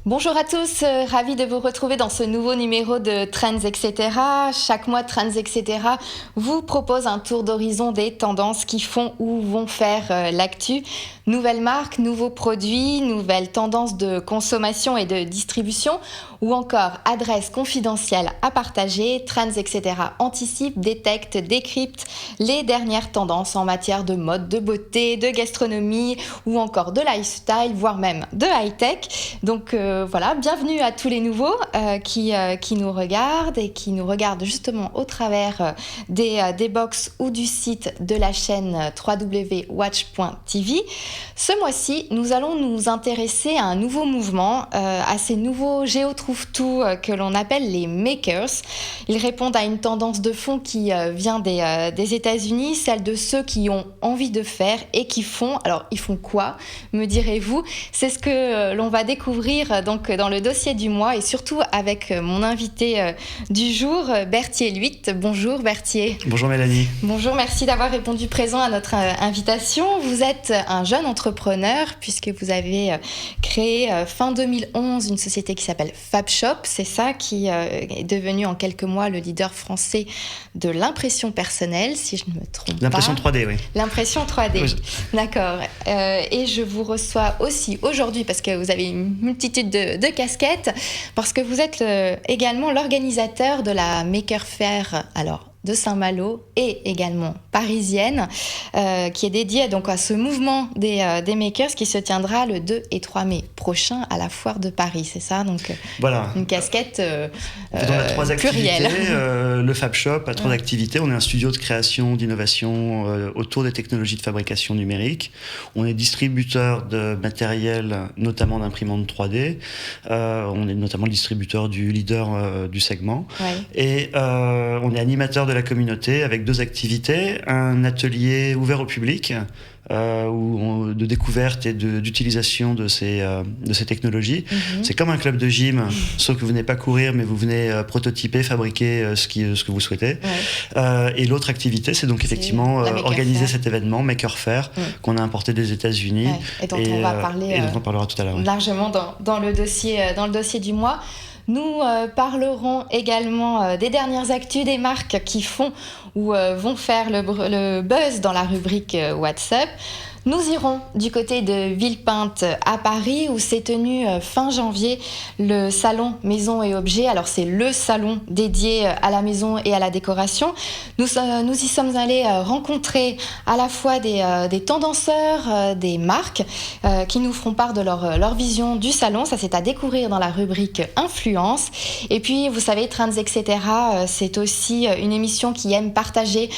Bonjour à tous, ravi de vous retrouver dans ce nouveau numéro de Trends etc. Chaque mois, Trends etc. vous propose un tour d'horizon des tendances qui font ou vont faire l'actu. Nouvelles marques, nouveaux produits, nouvelles tendances de consommation et de distribution ou encore adresses confidentielles à partager. Trends etc. anticipe, détecte, décrypte les dernières tendances en matière de mode, de beauté, de gastronomie ou encore de lifestyle, voire même de high-tech. Donc voilà, bienvenue à tous les nouveaux qui nous regardent et qui nous regardent justement au travers des box ou du site de la chaîne www.watch.tv. Ce mois-ci, nous allons nous intéresser à un nouveau mouvement, à ces nouveaux géotrouve-tout que l'on appelle les makers. Ils répondent à une tendance de fond qui vient des États-Unis, celle de ceux qui ont envie de faire et qui font. Alors, ils font quoi, me direz-vous? C'est ce que l'on va découvrir donc dans le dossier du mois et surtout avec mon invité du jour, Berthier Luit. Bonjour Berthier. Bonjour Mélanie. Bonjour, merci d'avoir répondu présent à notre invitation. Vous êtes un jeune entrepreneur puisque vous avez créé fin 2011 une société qui s'appelle FabShop. C'est ça qui est devenu en quelques mois le leader français de l'impression personnelle, si je ne me trompe L'impression pas. 3D, oui. L'impression 3D, oui. D'accord. Et je vous reçois aussi aujourd'hui parce que vous avez une multitude de casquettes, parce que vous êtes également l'organisateur de la Maker Faire, alors de Saint-Malo et également parisienne, qui est dédiée donc à ce mouvement des makers qui se tiendra le 2 et 3 mai prochain à la foire de Paris, c'est ça? Donc voilà. Une casquette on a trois plurielle. activités. Le FabShop a trois activités. On est un studio de création, d'innovation autour des technologies de fabrication numérique. On est distributeur de matériel, notamment d'imprimantes 3D. On est notamment le distributeur du leader du segment. Ouais. Et on est animateur de la communauté avec deux activités, un atelier ouvert au public de découverte et d'utilisation de ces technologies. C'est comme un club de gym, sauf que vous venez pas courir, mais vous venez prototyper, fabriquer ce que vous souhaitez. Ouais. Et l'autre activité, c'est donc effectivement organiser cet événement Maker Faire qu'on a importé des États-Unis et dont on va parler et dont on parlera tout à l'heure. Largement dans le dossier du mois. Nous parlerons également des dernières actus des marques qui font ou vont faire le buzz dans la rubrique WhatsApp. Nous irons du côté de Villepinte à Paris où s'est tenu fin janvier le salon Maison et Objets. Alors c'est le salon dédié à la maison et à la décoration. Nous y sommes allés rencontrer à la fois des tendanceurs, des marques qui nous feront part de leur vision du salon. Ça c'est à découvrir dans la rubrique Influence. Et puis vous savez, Trends etc. C'est aussi une émission qui aime partager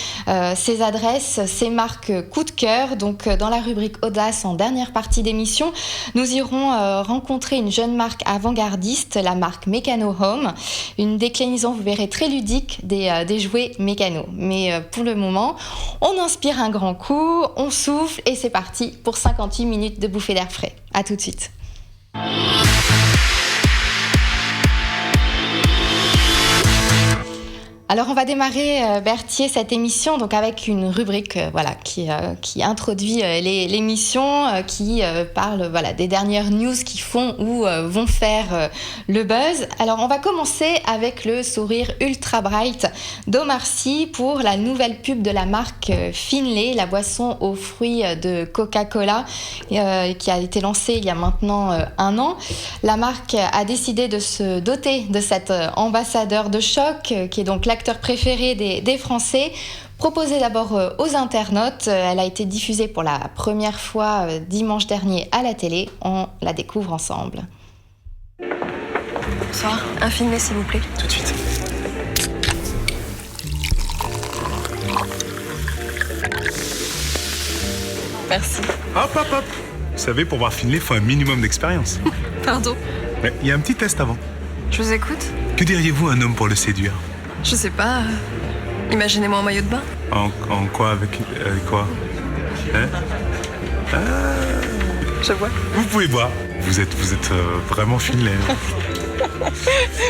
ses adresses, ses marques coup de cœur. Donc dans la rubrique Audace en dernière partie d'émission, nous irons rencontrer une jeune marque avant-gardiste, la marque Mécano Home, une déclinaison, vous verrez, très ludique des jouets mécano. Mais pour le moment, on inspire un grand coup, on souffle et c'est parti pour 58 minutes de bouffée d'air frais. À tout de suite. Alors on va démarrer Berthier cette émission donc avec une rubrique qui introduit l'émission, qui parle des dernières news qui font ou vont faire le buzz. Alors on va commencer avec le sourire ultra bright d'Omar Sy pour la nouvelle pub de la marque Finlay, la boisson aux fruits de Coca-Cola qui a été lancée il y a maintenant un an. La marque a décidé de se doter de cet ambassadeur de choc qui est donc l'acteur préféré des Français. Proposée d'abord aux internautes, elle a été diffusée pour la première fois dimanche dernier à la télé. On la découvre ensemble. Bonsoir, un Finlay s'il vous plaît. Tout de suite. Merci. Hop, hop, hop. Vous savez, pour voir Finlay, il faut un minimum d'expérience. Pardon. Mais il y a un petit test avant. Je vous écoute. Que diriez-vous à un homme pour le séduire? Je sais pas. Imaginez-moi en maillot de bain. En quoi? Avec quoi? Je vois. Vous pouvez boire. Vous êtes vraiment Finlay.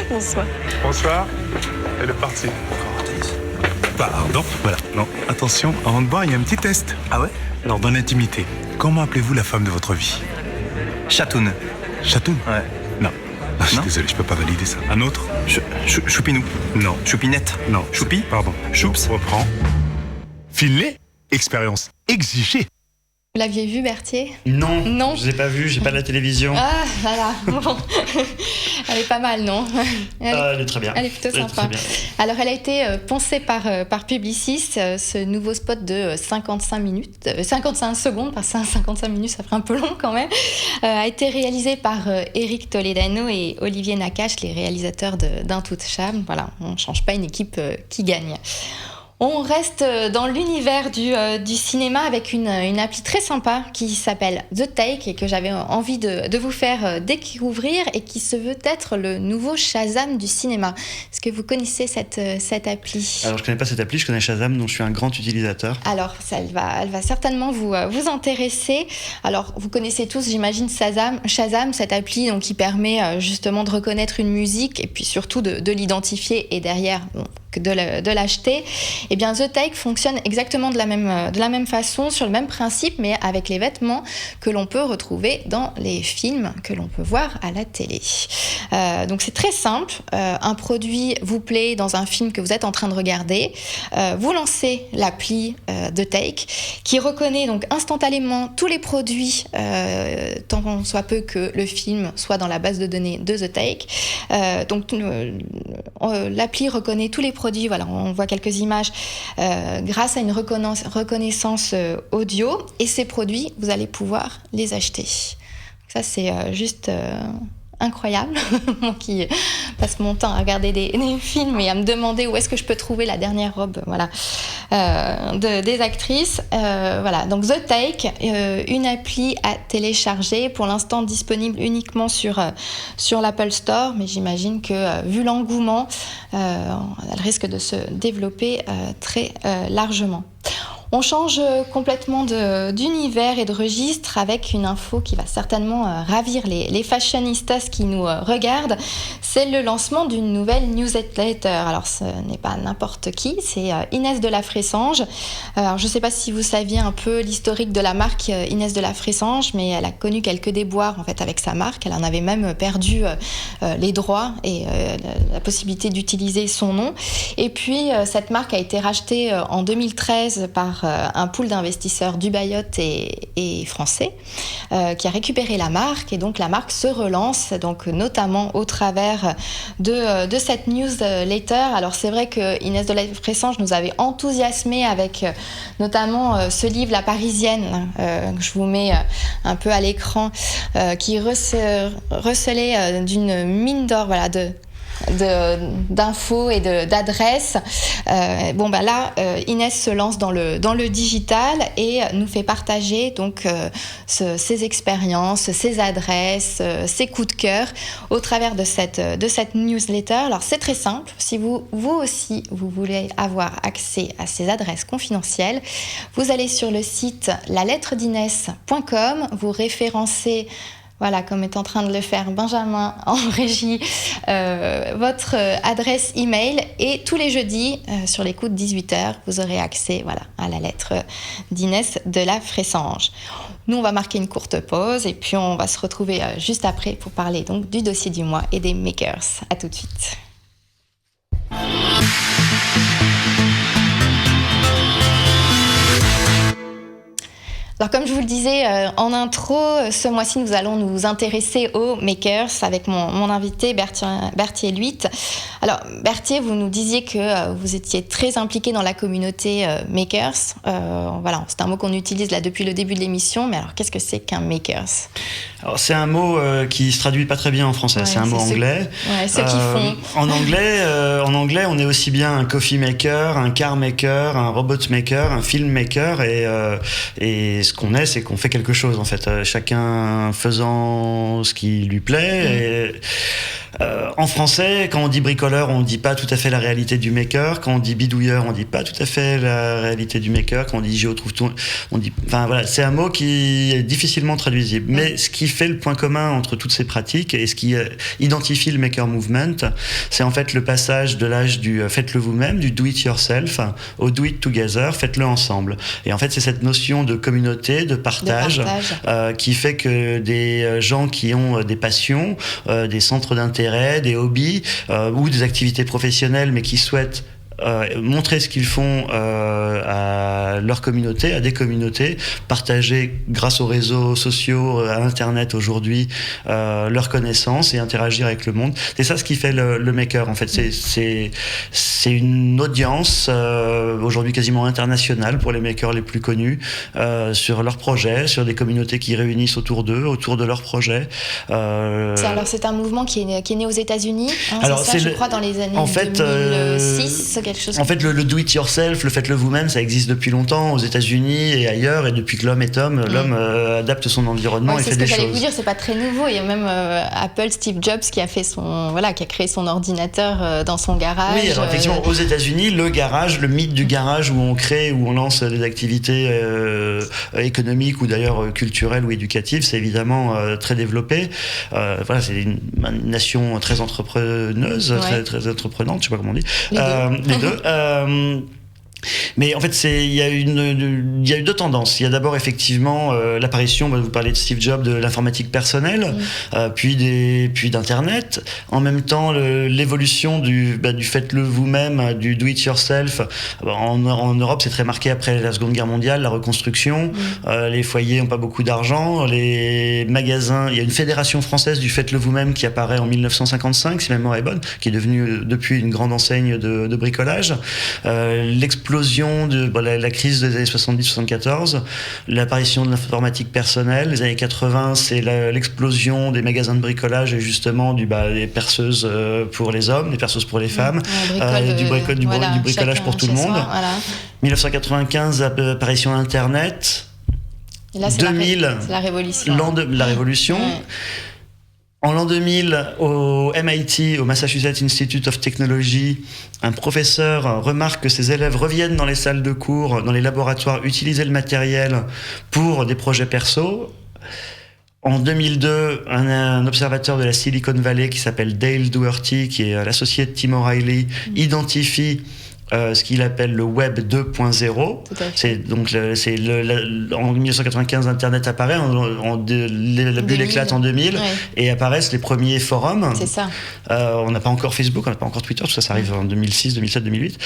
Bonsoir. Bonsoir. Elle est partie. Pardon. Voilà. Non, attention, avant de boire, il y a un petit test. Ah ouais? Alors, dans l'intimité, comment appelez-vous la femme de votre vie? Chatoun. Chatoun? Ouais. Non. Je suis Non. désolé, je peux pas valider ça. Un autre? Choupinou. Non. Choupinette. Non. Choupi. Pardon. Choups. Reprends. Finlay. Expérience exigée. Vous l'aviez vu, Berthier? Non, Non. je l'ai pas vu, j'ai pas la télévision. Ah, voilà. Bon. Elle est pas mal, non? Elle est très bien. Elle est plutôt Elle est sympa. très bien. Alors, elle a été pensée par Publicis, ce nouveau spot de 55 secondes, parce que 55 minutes, ça ferait un peu long quand même, a été réalisé par Eric Toledano et Olivier Nakache, les réalisateurs d'Intouchable. Voilà, on ne change pas une équipe qui gagne. On reste dans l'univers du cinéma avec une appli très sympa qui s'appelle The Take et que j'avais envie de vous faire découvrir et qui se veut être le nouveau Shazam du cinéma. Est-ce que vous connaissez cette appli ? Alors je connais pas cette appli, je connais Shazam dont je suis un grand utilisateur. Alors elle va certainement vous intéresser. Alors vous connaissez tous, j'imagine, Shazam, cette appli donc, qui permet justement de reconnaître une musique et puis surtout de l'identifier et derrière de l'acheter. Eh bien, The Take fonctionne exactement de la même façon, sur le même principe, mais avec les vêtements que l'on peut retrouver dans les films que l'on peut voir à la télé. Donc c'est très simple. Un produit vous plaît dans un film que vous êtes en train de regarder. Vous lancez l'appli The Take qui reconnaît donc instantanément tous les produits, tant soit peu que le film soit dans la base de données de The Take. Donc l'appli reconnaît tous les produits, voilà, on voit quelques images grâce à une reconnaissance audio et ces produits, vous allez pouvoir les acheter. Ça, c'est juste incroyable. Moi qui passe mon temps à regarder des films et à me demander où est-ce que je peux trouver la dernière robe des actrices. Voilà, donc The Take, une appli à télécharger, pour l'instant disponible uniquement sur l'Apple Store, mais j'imagine que vu l'engouement, elle risque de se développer très largement. On change complètement d'univers et de registre avec une info qui va certainement ravir les fashionistas qui nous regardent. C'est le lancement d'une nouvelle newsletter. Alors ce n'est pas n'importe qui, c'est Inès de la Fressange. Alors je ne sais pas si vous saviez un peu l'historique de la marque Inès de la Fressange, mais elle a connu quelques déboires en fait avec sa marque. Elle en avait même perdu les droits et la possibilité d'utiliser son nom. Et puis cette marque a été rachetée en 2013 par un pool d'investisseurs dubaïotes et français qui a récupéré la marque, et donc la marque se relance, donc notamment au travers de cette newsletter. Alors c'est vrai que Inès de la Fressange nous avait enthousiasmé avec notamment ce livre La Parisienne que je vous mets un peu à l'écran, qui recelait d'une mine d'or, voilà, d'infos et d'adresses. Là, Inès se lance dans le digital et nous fait partager donc ses expériences, ses adresses, ses coups de cœur au travers de cette newsletter. Alors c'est très simple. Si vous aussi vous voulez avoir accès à ces adresses confidentielles, vous allez sur le site lalettre-d'inès.com, vous référencez, voilà, comme est en train de le faire Benjamin en régie, votre adresse email, et tous les jeudis, sur les coups de 18h, vous aurez accès, voilà, à la lettre d'Inès de la Fressange. Nous, on va marquer une courte pause et puis on va se retrouver juste après pour parler donc du dossier du mois et des makers. À tout de suite. Alors comme je vous le disais en intro, ce mois-ci nous allons nous intéresser aux makers avec mon invité Berthier Luit. Alors Berthier, vous nous disiez que vous étiez très impliqué dans la communauté makers. Voilà, c'est un mot qu'on utilise là depuis le début de l'émission, mais alors qu'est-ce que c'est qu'un makers ? Alors c'est un mot qui se traduit pas très bien en français, c'est un mot anglais. Ceux qui font. En anglais, on est aussi bien un coffee maker, un car maker, un robot maker, un film maker, et ce qu'on est, c'est qu'on fait quelque chose en fait, chacun faisant ce qui lui plaît. En français, quand on dit bricoleur, on ne dit pas tout à fait la réalité du maker. Quand on dit bidouilleur, on ne dit pas tout à fait la réalité du maker. Quand on dit géo trouve tout, on dit. Enfin voilà, c'est un mot qui est difficilement traduisible. Mais ce qui fait le point commun entre toutes ces pratiques et ce qui identifie le maker movement, c'est en fait le passage de l'âge du faites-le vous-même, du do it yourself, au do it together, faites-le ensemble. Et en fait, c'est cette notion de communauté, de partage. Qui fait que des gens qui ont des passions, des centres d'intérêt, des hobbies ou des activités professionnelles mais qui souhaitent montrer ce qu'ils font à leur communauté, à des communautés, partager grâce aux réseaux sociaux, à Internet aujourd'hui, leurs connaissances et interagir avec le monde. C'est ça ce qui fait le maker en fait. C'est une audience aujourd'hui quasiment internationale pour les makers les plus connus sur leurs projets, sur des communautés qui réunissent autour d'eux, autour de leurs projets. Alors c'est un mouvement qui est né aux États-Unis. Hein, alors c'est ça, je crois, dans les années 2006. En fait, le do it yourself, le faites-le vous-même, ça existe depuis longtemps aux États-Unis et ailleurs, et depuis que l'homme est homme, l'homme adapte son environnement et fait des choses. C'est ce que j'allais vous dire, c'est pas très nouveau. Il y a même Apple, Steve Jobs qui a créé son ordinateur dans son garage. Oui, alors effectivement, aux États-Unis, le garage, le mythe du garage où on lance des activités économiques ou d'ailleurs culturelles ou éducatives, c'est évidemment très développé. Voilà, c'est une nation très entrepreneuse, très entreprenante, je sais pas comment on dit. Les deux. Mais en fait, il y a eu deux tendances. Il y a d'abord effectivement l'apparition, vous parlez de Steve Jobs, de l'informatique personnelle, puis d'Internet. En même temps, l'évolution du faites-le vous-même, du do it yourself. En Europe, c'est très marqué après la Seconde Guerre mondiale, la reconstruction. Les foyers n'ont pas beaucoup d'argent. Les magasins, il y a une fédération française du faites-le vous-même qui apparaît en 1955, si ma mémoire est bonne, qui est devenue depuis une grande enseigne de bricolage. L'explosion de la crise des années 70-74, l'apparition de l'informatique personnelle, les années 80, c'est l'explosion des magasins de bricolage et justement des perceuses pour les hommes, des perceuses pour les femmes, du bricolage pour tout le monde. Voilà. 1995, apparition d'Internet. Et là, c'est 2000, c'est la révolution. La révolution. Ouais. En l'an 2000, au MIT, au Massachusetts Institute of Technology, un professeur remarque que ses élèves reviennent dans les salles de cours, dans les laboratoires, utiliser le matériel pour des projets perso. En 2002, un observateur de la Silicon Valley qui s'appelle Dale Dougherty, qui est l'associé de Tim O'Reilly, identifie ce qu'il appelle le Web 2.0. En 1995, Internet apparaît, la bulle éclate en 2000, et apparaissent les premiers forums. C'est ça. On n'a pas encore Facebook, on n'a pas encore Twitter, tout ça, ça arrive en 2006, 2007, 2008.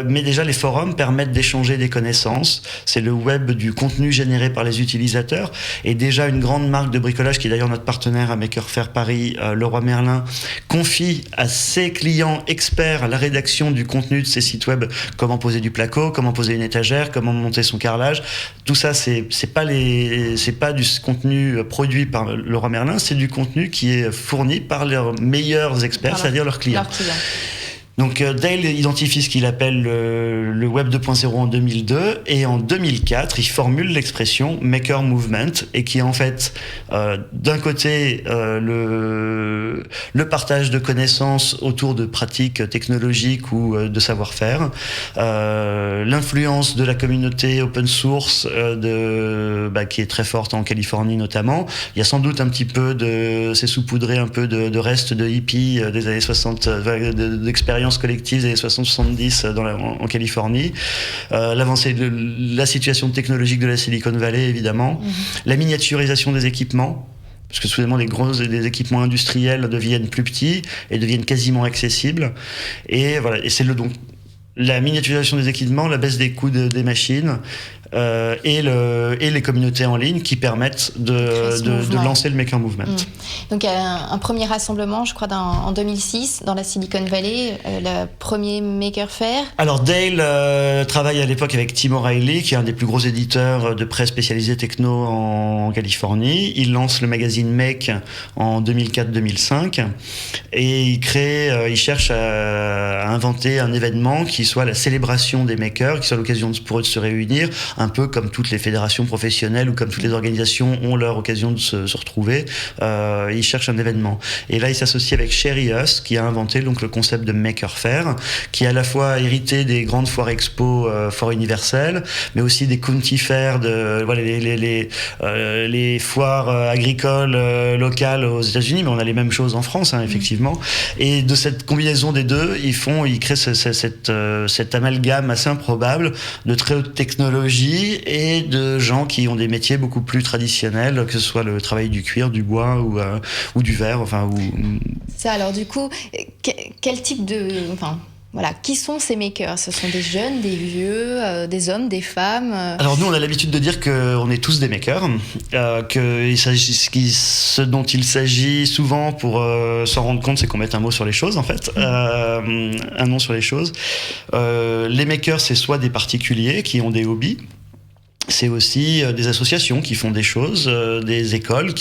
Mais déjà, les forums permettent d'échanger des connaissances. C'est le web du contenu généré par les utilisateurs. Et déjà, une grande marque de bricolage, qui est d'ailleurs notre partenaire à Maker Faire Paris, Leroy Merlin, confie à ses clients experts la rédaction du contenu de ces sites web, comment poser du placo, comment poser une étagère, comment monter son carrelage. Tout ça, c'est pas du contenu produit par Leroy Merlin, c'est du contenu qui est fourni par leurs meilleurs experts, c'est-à-dire leurs clients. Donc Dale identifie ce qu'il appelle le Web 2.0 en 2002, et en 2004, il formule l'expression Maker Movement, et qui est en fait d'un côté le partage de connaissances autour de pratiques technologiques ou de savoir-faire, l'influence de la communauté open source qui est très forte en Californie notamment. Il y a sans doute un petit peu c'est saupoudré un peu de restes de hippies des années 60, d'expériences collectives des années 60-70 en Californie, l'avancée de la situation technologique de la Silicon Valley évidemment, la miniaturisation des équipements, parce que soudainement des équipements industriels deviennent plus petits et deviennent quasiment accessibles, et voilà, et c'est donc la miniaturisation des équipements, la baisse des coûts des machines, et les communautés en ligne qui permettent de lancer le Maker Movement. Donc il y a un premier rassemblement, je crois, en 2006, dans la Silicon Valley, le premier Maker Faire. Alors Dale travaille à l'époque avec Tim O'Reilly, qui est un des plus gros éditeurs de presse spécialisée techno en Californie. Il lance le magazine Make en 2004-2005, et il cherche à inventer un événement qui soit la célébration des makers, qui soit l'occasion pour eux de se réunir, un peu comme toutes les fédérations professionnelles ou comme toutes les organisations ont leur occasion de se retrouver. Ils cherchent un événement. Et là, ils s'associent avec Sherry Us, qui a inventé donc le concept de Maker Faire, qui est à la fois hérité des grandes foires expo, foires universelles, mais aussi des county fairs, les foires agricoles locales aux États-Unis, mais on a les mêmes choses en France, hein, effectivement. Et de cette combinaison des deux, ils créent cet amalgame assez improbable de très haute technologie et de gens qui ont des métiers beaucoup plus traditionnels, que ce soit le travail du cuir, du bois ou du verre. Ça, alors du coup, quel type de... Voilà, qui sont ces makers? Ce sont des jeunes, des vieux, des hommes, des femmes? Alors nous, on a l'habitude de dire qu'on est tous des makers, ce dont il s'agit souvent pour s'en rendre compte, c'est qu'on mette un mot sur les choses, en fait, un nom sur les choses. Les makers, c'est soit des particuliers qui ont des hobbies, c'est aussi des associations qui font des choses, des écoles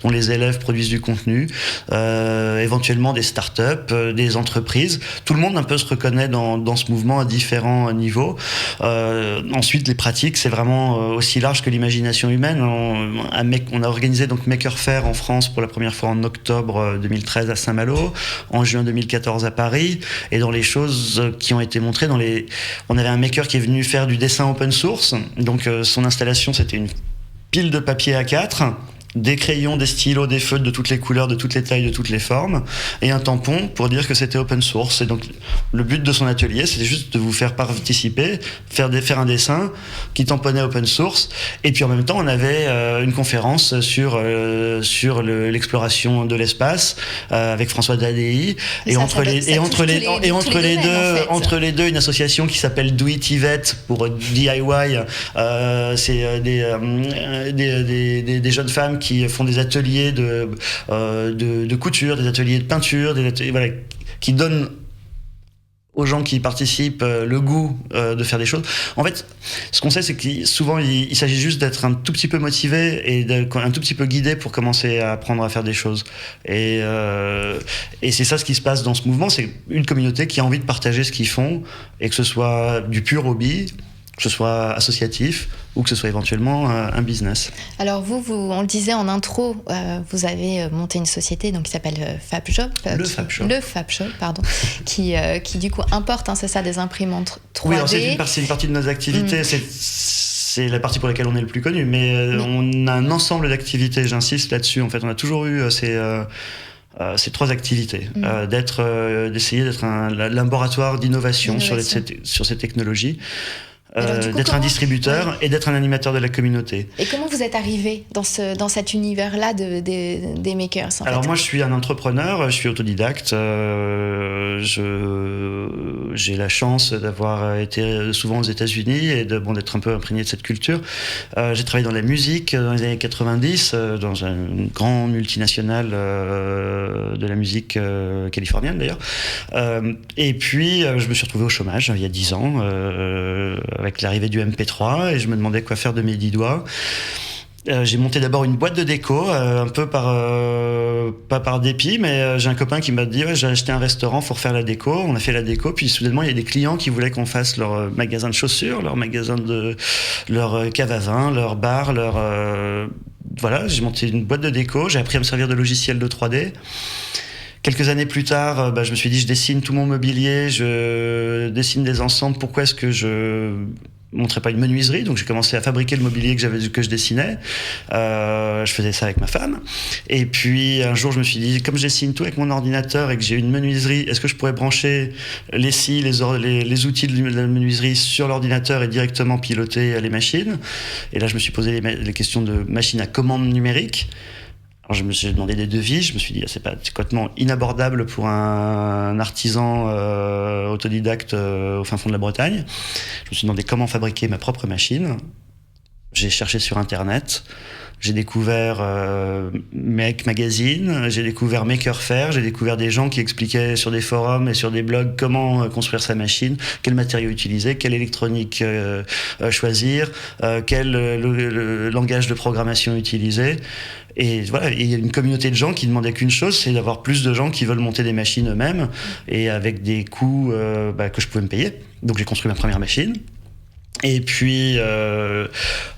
dont les élèves produisent du contenu, éventuellement des startups, des entreprises. Tout le monde un peu se reconnaît dans ce mouvement à différents niveaux. Ensuite, les pratiques, c'est vraiment aussi large que l'imagination humaine. On a organisé donc Maker Faire en France pour la première fois en octobre 2013 à Saint-Malo, en juin 2014 à Paris. Et dans les choses qui ont été montrées, on avait un maker qui est venu faire du dessin open source. Donc son installation, c'était une pile de papier A4, des crayons, des stylos, des feutres de toutes les couleurs, de toutes les tailles, de toutes les formes, et un tampon pour dire que c'était open source. Et donc, le but de son atelier, c'était juste de vous faire participer, faire un dessin qui tamponnait open source. Et puis, en même temps, on avait une conférence sur l'exploration de l'espace avec François Dadei. Et entre les deux, une association qui s'appelle Do It Yvette pour DIY. C'est des jeunes femmes qui font des ateliers de couture, des ateliers de peinture, qui donnent aux gens qui participent le goût de faire des choses. En fait, ce qu'on sait, c'est que souvent, il s'agit juste d'être un tout petit peu motivé et un tout petit peu guidé pour commencer à apprendre à faire des choses. Et c'est ça ce qui se passe dans ce mouvement, c'est une communauté qui a envie de partager ce qu'ils font, et que ce soit du pur hobby, que ce soit associatif ou que ce soit éventuellement un business. Alors on le disait en intro, vous avez monté une société donc, qui s'appelle FabShop. Le FabShop, pardon, qui du coup importe, c'est ça, des imprimantes 3D. Oui, alors c'est une partie de nos activités, c'est la partie pour laquelle on est le plus connu, mais on a un ensemble d'activités, j'insiste là-dessus. En fait, on a toujours eu ces trois activités, d'essayer d'être un laboratoire d'innovation sur ces technologies. D'être un distributeur et d'être un animateur de la communauté. Et comment vous êtes arrivé dans cet univers-là des makers Alors moi, je suis un entrepreneur, je suis autodidacte. J'ai la chance d'avoir été souvent aux États-Unis et d'être un peu imprégné de cette culture. J'ai travaillé dans la musique dans les années 90, dans une grande multinationale de la musique californienne d'ailleurs. Et puis, je me suis retrouvé au chômage il y a 10 ans. Avec l'arrivée du MP3, et je me demandais quoi faire de mes 10 doigts. J'ai monté d'abord une boîte de déco, un peu pas par dépit, mais j'ai un copain qui m'a dit j'ai acheté un restaurant, faut refaire la déco. On a fait la déco, puis soudainement il y a des clients qui voulaient qu'on fasse leur magasin de chaussures, leur magasin leur cave à vin, leur bar, voilà. J'ai monté une boîte de déco, j'ai appris à me servir de logiciels de 3D. Quelques années plus tard, je me suis dit, je dessine tout mon mobilier, je dessine des ensembles, pourquoi est-ce que je montrais pas une menuiserie? Donc j'ai commencé à fabriquer le mobilier que je dessinais. Je faisais ça avec ma femme. Et puis un jour, je me suis dit, comme je dessine tout avec mon ordinateur et que j'ai une menuiserie, est-ce que je pourrais brancher les scies, les outils de la menuiserie sur l'ordinateur et directement piloter les machines? Et là, je me suis posé les questions de machines à commande numérique. Alors j'ai demandé des devis, je me suis dit c'est complètement inabordable pour un artisan autodidacte au fin fond de la Bretagne. Je me suis demandé comment fabriquer ma propre machine. J'ai cherché sur internet, j'ai découvert Make Magazine, j'ai découvert Maker Faire, j'ai découvert des gens qui expliquaient sur des forums et sur des blogs comment construire sa machine, quel matériau utiliser, quelle électronique choisir, quel langage de programmation utiliser. Et voilà, il y a une communauté de gens qui demandaient qu'une chose, c'est d'avoir plus de gens qui veulent monter des machines eux-mêmes et avec des coûts que je pouvais me payer. Donc j'ai construit ma première machine. Et puis,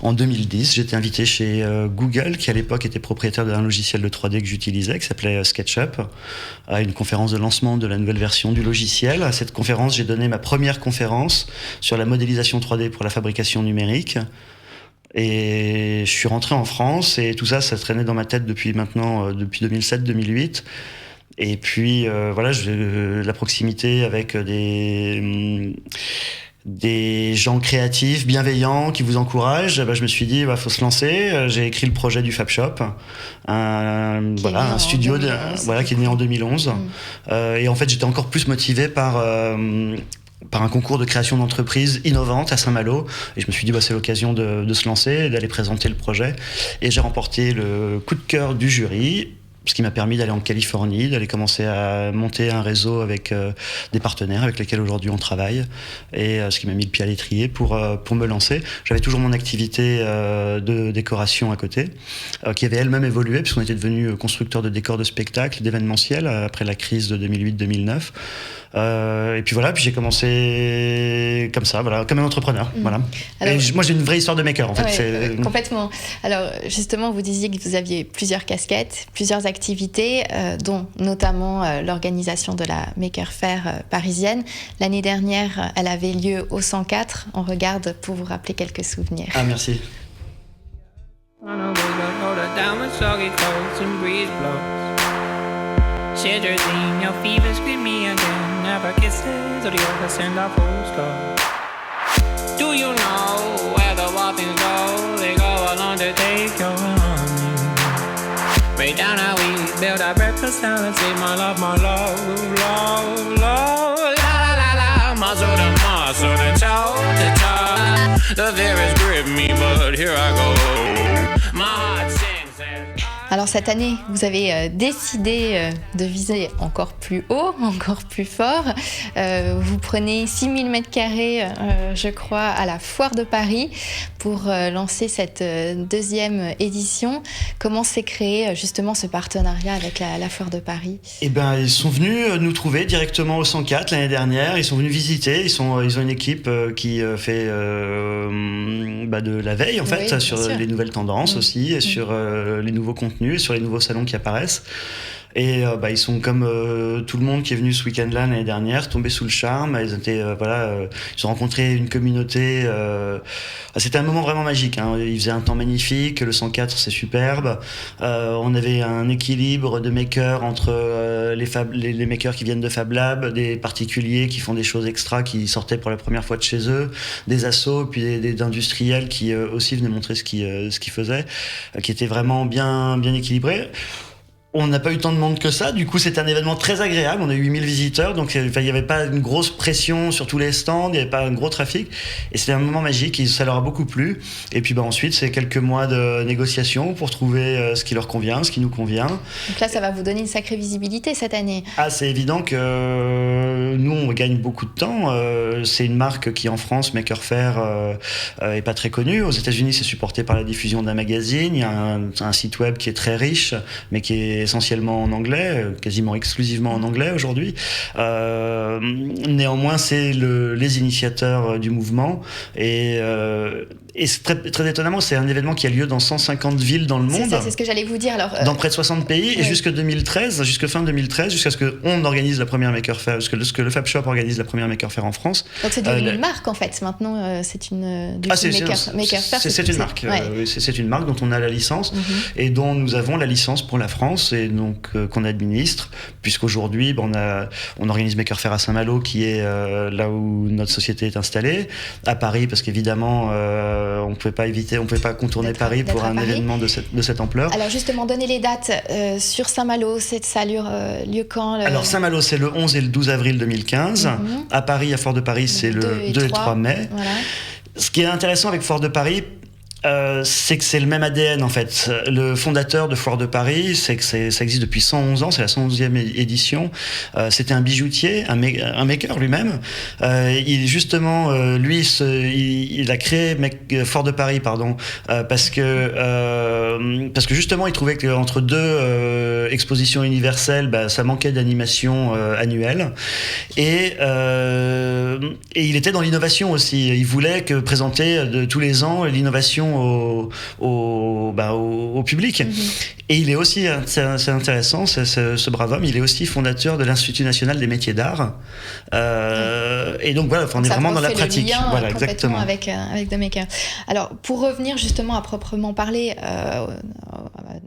en 2010, j'étais invité chez Google, qui à l'époque était propriétaire d'un logiciel de 3D que j'utilisais, qui s'appelait SketchUp, à une conférence de lancement de la nouvelle version du logiciel. À cette conférence, j'ai donné ma première conférence sur la modélisation 3D pour la fabrication numérique. Et je suis rentré en France, et tout ça, ça traînait dans ma tête depuis 2007-2008. Et puis, voilà, la proximité avec des gens créatifs, bienveillants, qui vous encouragent, je me suis dit, faut se lancer. J'ai écrit le projet du Fab Shop, un studio qui est né en 2011. Et en fait, j'étais encore plus motivé par un concours de création d'entreprises innovantes à Saint-Malo. Et je me suis dit, c'est l'occasion de se lancer et d'aller présenter le projet. Et j'ai remporté le coup de cœur du jury, ce qui m'a permis d'aller en Californie, d'aller commencer à monter un réseau avec des partenaires avec lesquels aujourd'hui on travaille, et ce qui m'a mis le pied à l'étrier pour me lancer. J'avais toujours mon activité de décoration à côté, qui avait elle-même évolué, puisqu'on était devenu constructeur de décors de spectacles, d'événementiels, après la crise de 2008-2009. Et puis voilà, puis j'ai commencé comme ça, comme un entrepreneur. Voilà. Alors, moi j'ai une vraie histoire de maker en fait. Complètement. Alors justement, vous disiez que vous aviez plusieurs casquettes, plusieurs activités, dont notamment l'organisation de la Maker Faire parisienne. L'année dernière, elle avait lieu au 104. On regarde pour vous rappeler quelques souvenirs. Ah, merci. Shivers in your fever, scream me again. Never kisses or the other send our postcard. Do you know where the whoppings go? They go along to take your honey. Right down how we build our breakfast salad. Say my love, love, love. La la la la, muscle to muscle and toe to toe. The fear grip me, but here I go. My heart sings. Alors cette année, vous avez décidé de viser encore plus haut, encore plus fort. Vous prenez 6000 m², je crois, à la Foire de Paris pour lancer cette deuxième édition. Comment s'est créé justement ce partenariat avec la Foire de Paris ? Eh ben, ils sont venus nous trouver directement au 104 l'année dernière. Ils sont venus visiter. Ils ont une équipe qui fait de la veille en fait, sur les nouvelles tendances aussi, et sur les nouveaux contenus, sur les nouveaux salons qui apparaissent. Et ils sont comme tout le monde qui est venu ce week-end-là l'année dernière, tombés sous le charme. Ils ont rencontré une communauté. C'était un moment vraiment magique. Il faisait un temps magnifique. Le 104, c'est superbe. On avait un équilibre de makers entre les makers qui viennent de Fab Lab, des particuliers qui font des choses extra, qui sortaient pour la première fois de chez eux, des assos, puis des industriels qui aussi venaient montrer ce qu'ils faisaient, qui était vraiment bien équilibré. On n'a pas eu tant de monde que ça, du coup c'était un événement très agréable, on a eu 8000 visiteurs, donc il n'y avait pas une grosse pression sur tous les stands, il n'y avait pas un gros trafic, et c'était un moment magique, et ça leur a beaucoup plu. Et puis ensuite c'est quelques mois de négociations pour trouver ce qui leur convient, ce qui nous convient. Donc là ça va vous donner une sacrée visibilité cette année. Ah, c'est évident que nous on gagne beaucoup de temps, c'est une marque qui en France, Maker Faire, est pas très connue. Aux États-Unis c'est supporté par la diffusion d'un magazine, il y a un site web qui est très riche, mais qui est essentiellement en anglais, quasiment exclusivement en anglais aujourd'hui. Néanmoins, c'est les initiateurs du mouvement, et c'est très étonnamment, c'est un événement qui a lieu dans 150 villes dans le monde. C'est ce que j'allais vous dire. Alors, dans près de 60 pays, et jusque fin 2013, jusqu'à ce qu'on organise la première Maker Faire, jusqu'à ce que le Fab Shop organise la première Maker Faire en France. Donc c'est devenu une marque en fait. Maintenant, c'est une Maker Faire. C'est une marque. C'est une marque dont on a la licence et dont nous avons la licence pour la France, et donc qu'on administre, puisqu'aujourd'hui on organise Maker Faire à Saint-Malo, qui est là où notre société est installée, à Paris, parce qu'évidemment on pouvait pas contourner Paris pour un événement de cette ampleur. Alors justement, donnez les dates sur Saint-Malo, ça a lieu quand Alors Saint-Malo, c'est le 11 et le 12 avril 2015. À Paris, à Foire de Paris, c'est le 2 et 3 mai. Voilà. Ce qui est intéressant avec Foire de Paris, C'est que c'est le même ADN en fait. Le fondateur de Foire de Paris, c'est que ça existe depuis 111 ans, c'est la 111e édition. C'était un bijoutier, un maker lui-même. Il justement, il a créé Foire de Paris, parce que justement il trouvait qu'entre deux expositions universelles, ça manquait d'animation annuelle. Et il était dans l'innovation aussi. Il voulait présenter tous les ans l'innovation au public. Et il est aussi, c'est intéressant, ce brave homme, il est aussi fondateur de l'Institut national des métiers d'art. Et donc voilà, on est vraiment dans la pratique. Voilà, exactement. Avec The Maker. Alors, pour revenir justement à proprement parler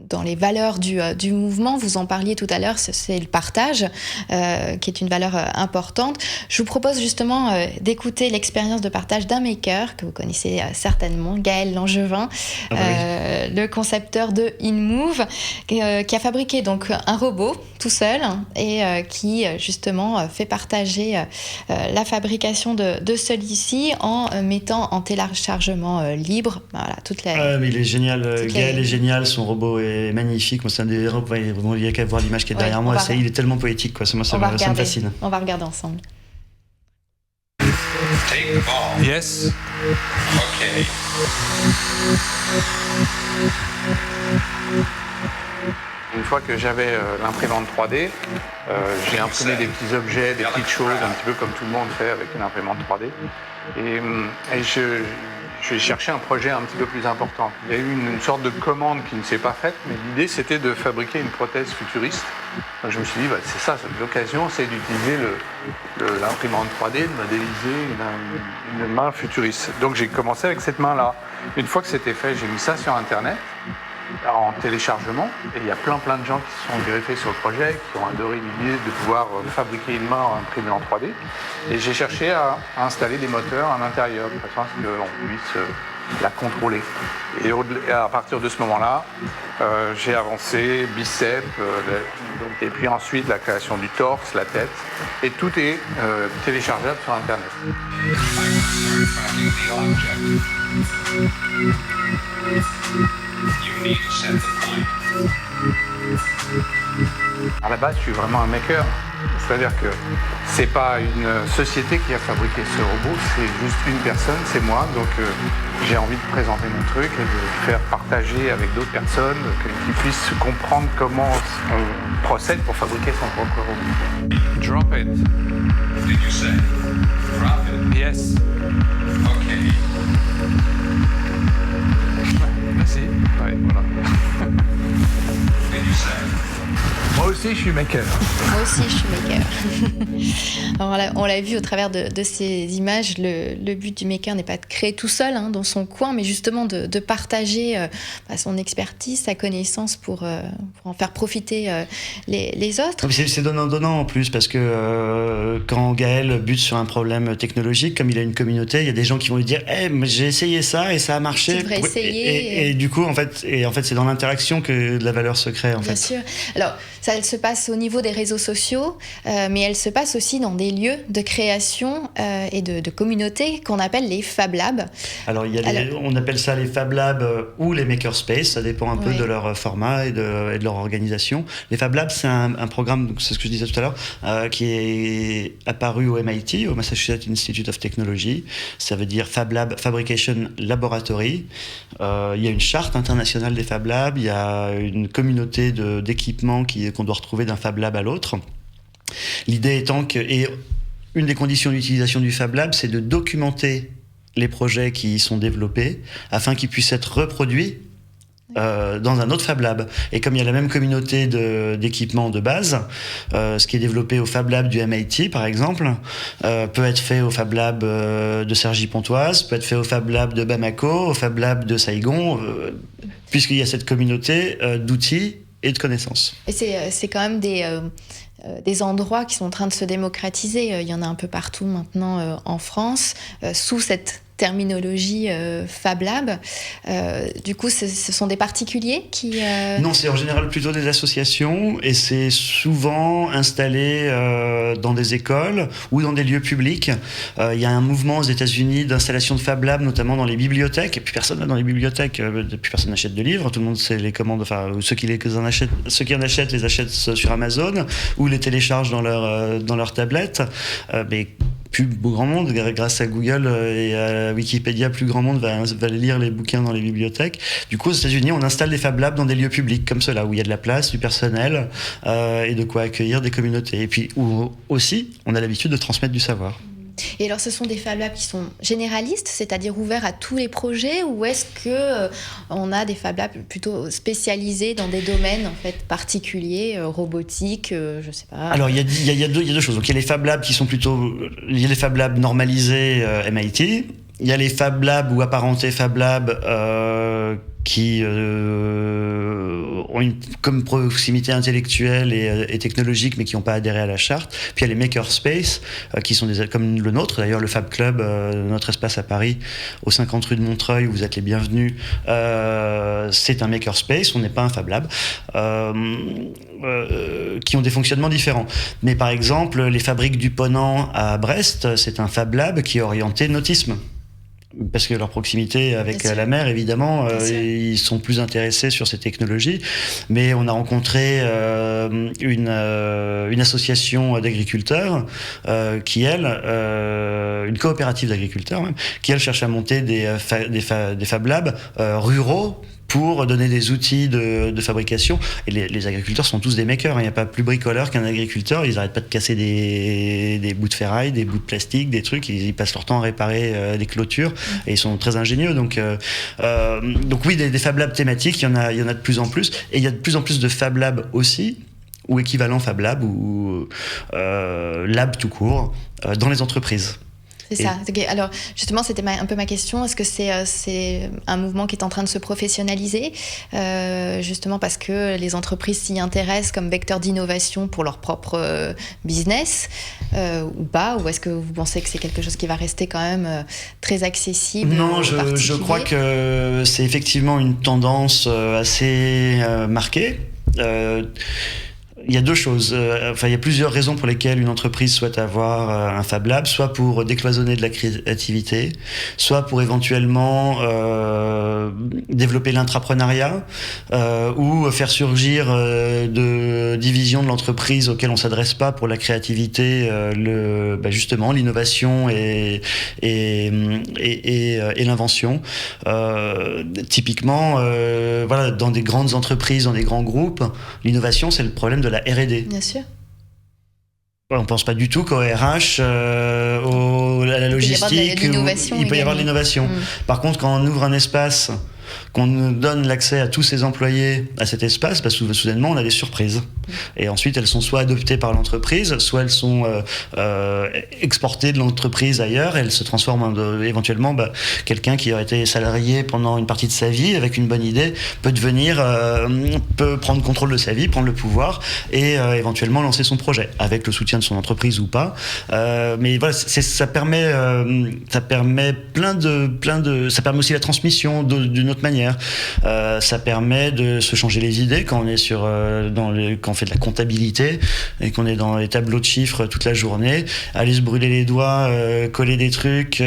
dans les valeurs du mouvement, vous en parliez tout à l'heure, c'est le partage, qui est une valeur importante. Je vous propose justement d'écouter l'expérience de partage d'un maker que vous connaissez certainement, Gaël Langevin, le concepteur de InMove, qui a fabriqué donc un robot tout seul et qui justement fait partager la fabrication de celui-ci en mettant en téléchargement libre. Voilà, mais il est génial, Gaël est génial, son robot est magnifique. Moi, c'est un des robots, il y a qu'à voir l'image qui est derrière moi, il est tellement poétique, quoi. Ça me fascine. On va regarder ensemble. Take the ball. Yes. Okay. Une fois que j'avais l'imprimante 3D, j'ai imprimé des petits objets, des petites choses, un petit peu comme tout le monde fait avec une imprimante 3D. Et j'ai cherché un projet un petit peu plus important. Il y a eu une sorte de commande qui ne s'est pas faite, mais l'idée c'était de fabriquer une prothèse futuriste. Donc je me suis dit, c'est ça, l'occasion, c'est d'utiliser l'imprimante 3D, de modéliser une main futuriste. Donc j'ai commencé avec cette main-là. Une fois que c'était fait, j'ai mis ça sur Internet, en téléchargement, et il y a plein de gens qui se sont greffés sur le projet, qui ont adoré l'idée de pouvoir fabriquer une main imprimée en 3D. Et j'ai cherché à installer des moteurs à l'intérieur, de façon à ce qu'on puisse la contrôler. Et à partir de ce moment-là, j'ai avancé biceps, et puis ensuite la création du torse, la tête, et tout est téléchargeable sur Internet. À la base, je suis vraiment un maker. C'est-à-dire que c'est pas une société qui a fabriqué ce robot, c'est juste une personne, c'est moi. Donc j'ai envie de présenter mon truc et de le faire partager avec d'autres personnes, qu'ils puissent comprendre comment on procède pour fabriquer son propre robot. Drop it. Did you say? Drop it. Yes. Okay. Merci. Ouais, voilà. Did you say? Moi aussi, je suis maker. Moi aussi, je suis maker. Alors, on l'a vu au travers de ces images, le but du maker n'est pas de créer tout seul dans son coin, mais justement de partager son expertise, sa connaissance pour en faire profiter les autres. C'est donnant-donnant en plus, parce que quand Gaël bute sur un problème technologique, comme il a une communauté, il y a des gens qui vont lui dire mais j'ai essayé ça et ça a marché. Tu devrais essayer. Et du coup, en fait, c'est dans l'interaction que la valeur se crée. Bien sûr. Alors, ça, elle se passe au niveau des réseaux sociaux, mais elle se passe aussi dans des lieux de création et de communauté qu'on appelle les Fab Labs. Alors, on appelle ça les Fab Labs ou les Makerspace, ça dépend un peu de leur format et de leur organisation. Les Fab Labs, c'est un programme, c'est ce que je disais tout à l'heure, qui est apparu au MIT, au Massachusetts Institute of Technology. Ça veut dire Fab Lab Fabrication Laboratory. Il y a une charte internationale des Fab Labs, il y a une communauté d'équipements qu'on doit retrouver d'un Fab Lab à l'autre. L'idée étant une des conditions d'utilisation du Fab Lab, c'est de documenter les projets qui y sont développés afin qu'ils puissent être reproduits dans un autre Fab Lab. Et comme il y a la même communauté d'équipements de base, ce qui est développé au Fab Lab du MIT, par exemple, peut être fait au Fab Lab de Cergy-Pontoise, peut être fait au Fab Lab de Bamako, au Fab Lab de Saigon, puisqu'il y a cette communauté d'outils et de connaissances. Et c'est quand même des endroits qui sont en train de se démocratiser. Il y en a un peu partout maintenant en France, sous cette terminologie Fab Lab. Du coup, ce sont des particuliers qui... Non, c'est en général plutôt des associations et c'est souvent installé dans des écoles ou dans des lieux publics. Il y a un mouvement aux États-Unis d'installation de Fab Lab, notamment dans les bibliothèques. Et puis personne va dans les bibliothèques, plus personne n'achète de livres. Tout le monde sait les commandes, enfin ceux qui en achètent les achètent sur Amazon ou les téléchargent dans leur tablette. Mais plus grand monde, grâce à Google et à Wikipédia, plus grand monde va lire les bouquins dans les bibliothèques. Du coup, aux États-Unis, on installe des Fab Labs dans des lieux publics comme cela, où il y a de la place, du personnel et de quoi accueillir des communautés. Et puis où aussi, on a l'habitude de transmettre du savoir. Et alors, ce sont des Fab Labs qui sont généralistes, c'est-à-dire ouverts à tous les projets, ou est-ce que on a des Fab Labs plutôt spécialisés dans des domaines en fait particuliers, robotique, je sais pas. Alors il y a deux choses. Donc il y a les Fab Labs qui sont plutôt, il y a les Fab Labs normalisés MIT. Il y a les Fab Labs ou apparentés Fab Labs qui ont une comme proximité intellectuelle et technologique, mais qui n'ont pas adhéré à la charte. Puis il y a les makerspace qui sont comme le nôtre. D'ailleurs, le Fab Club, notre espace à Paris, aux 50 rue de Montreuil, où vous êtes les bienvenus, c'est un makerspace. On n'est pas un Fab Lab. Qui ont des fonctionnements différents. Mais par exemple, les Fabriques du Ponant à Brest, c'est un Fab Lab qui est orienté nautisme. Parce que leur proximité avec la mer, évidemment, ils sont plus intéressés sur ces technologies. Mais on a rencontré une association d'agriculteurs qui, elle, une coopérative d'agriculteurs même, qui, elle, cherche à monter des Fab Labs ruraux pour donner des outils de fabrication. Et les agriculteurs sont tous des makers. Il n'y a pas plus bricoleur qu'un agriculteur. Ils n'arrêtent pas de casser des bouts de ferraille, des bouts de plastique, des trucs. Ils passent leur temps à réparer des clôtures. Et ils sont très ingénieux. Donc oui, des Fab Labs thématiques, il y en a de plus en plus. Et il y a de plus en plus de Fab Labs aussi, ou équivalent Fab Lab, ou Lab tout court, dans les entreprises. C'est ça. Alors, justement, c'était un peu ma question. Est-ce que c'est un mouvement qui est en train de se professionnaliser, justement parce que les entreprises s'y intéressent comme vecteur d'innovation pour leur propre business, ou pas? Ou est-ce que vous pensez que c'est quelque chose qui va rester quand même très accessible? Non, je crois que c'est effectivement une tendance assez marquée. Il y a deux choses. Il y a plusieurs raisons pour lesquelles une entreprise souhaite avoir un Fab Lab, soit pour décloisonner de la créativité, soit pour éventuellement développer l'intrapreneuriat ou faire surgir de divisions de l'entreprise auxquelles on s'adresse pas pour la créativité, justement l'innovation et l'invention. Typiquement, dans des grandes entreprises, dans des grands groupes, l'innovation, c'est le problème de la R&D. Bien sûr. On ne pense pas du tout qu'au RH, à la logistique, il peut y avoir de l'innovation. Par contre, quand on ouvre un espace, qu'on nous donne l'accès à tous ses employés à cet espace, soudainement on a des surprises. Et ensuite elles sont soit adoptées par l'entreprise, soit elles sont exportées de l'entreprise ailleurs, et elles se transforment en éventuellement quelqu'un qui aurait été salarié pendant une partie de sa vie avec une bonne idée peut peut prendre contrôle de sa vie, prendre le pouvoir et éventuellement lancer son projet avec le soutien de son entreprise ou pas. Mais voilà, ça permet ça permet aussi la transmission d'une autre manière. Ça permet de se changer les idées quand on est quand on fait de la comptabilité et qu'on est dans les tableaux de chiffres toute la journée, aller se brûler les doigts, coller des trucs,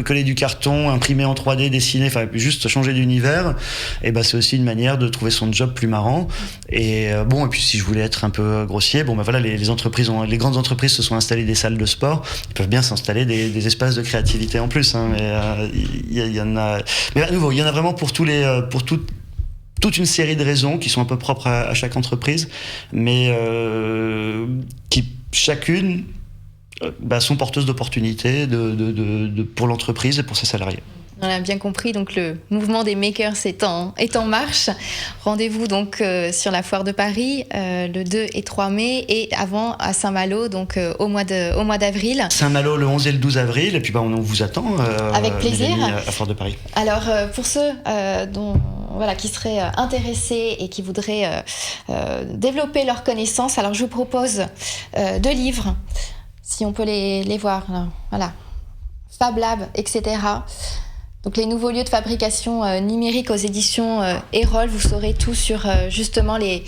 coller du carton, imprimer en 3D, dessiner, juste changer d'univers. Et c'est aussi une manière de trouver son job plus marrant. Et puis si je voulais être un peu grossier, les grandes entreprises se sont installées des salles de sport. Ils peuvent bien s'installer des espaces de créativité en plus. Mais il y en a. Mais à nouveau, il y en a vraiment pour toute une série de raisons qui sont un peu propres à chaque entreprise, mais qui chacune sont porteuses d'opportunités pour l'entreprise et pour ses salariés. On a bien compris, donc le mouvement des makers est en marche. Rendez-vous donc sur la foire de Paris le 2 et 3 mai et avant à Saint-Malo, donc au mois d'avril. Saint-Malo le 11 et le 12 avril, et puis on vous attend avec plaisir à la foire de Paris. Alors pour ceux qui seraient intéressés et qui voudraient développer leurs connaissances, alors je vous propose 2 livres, si on peut les voir. Voilà. Fab Lab, etc. Donc les nouveaux lieux de fabrication numérique aux éditions Erol, vous saurez tout sur justement les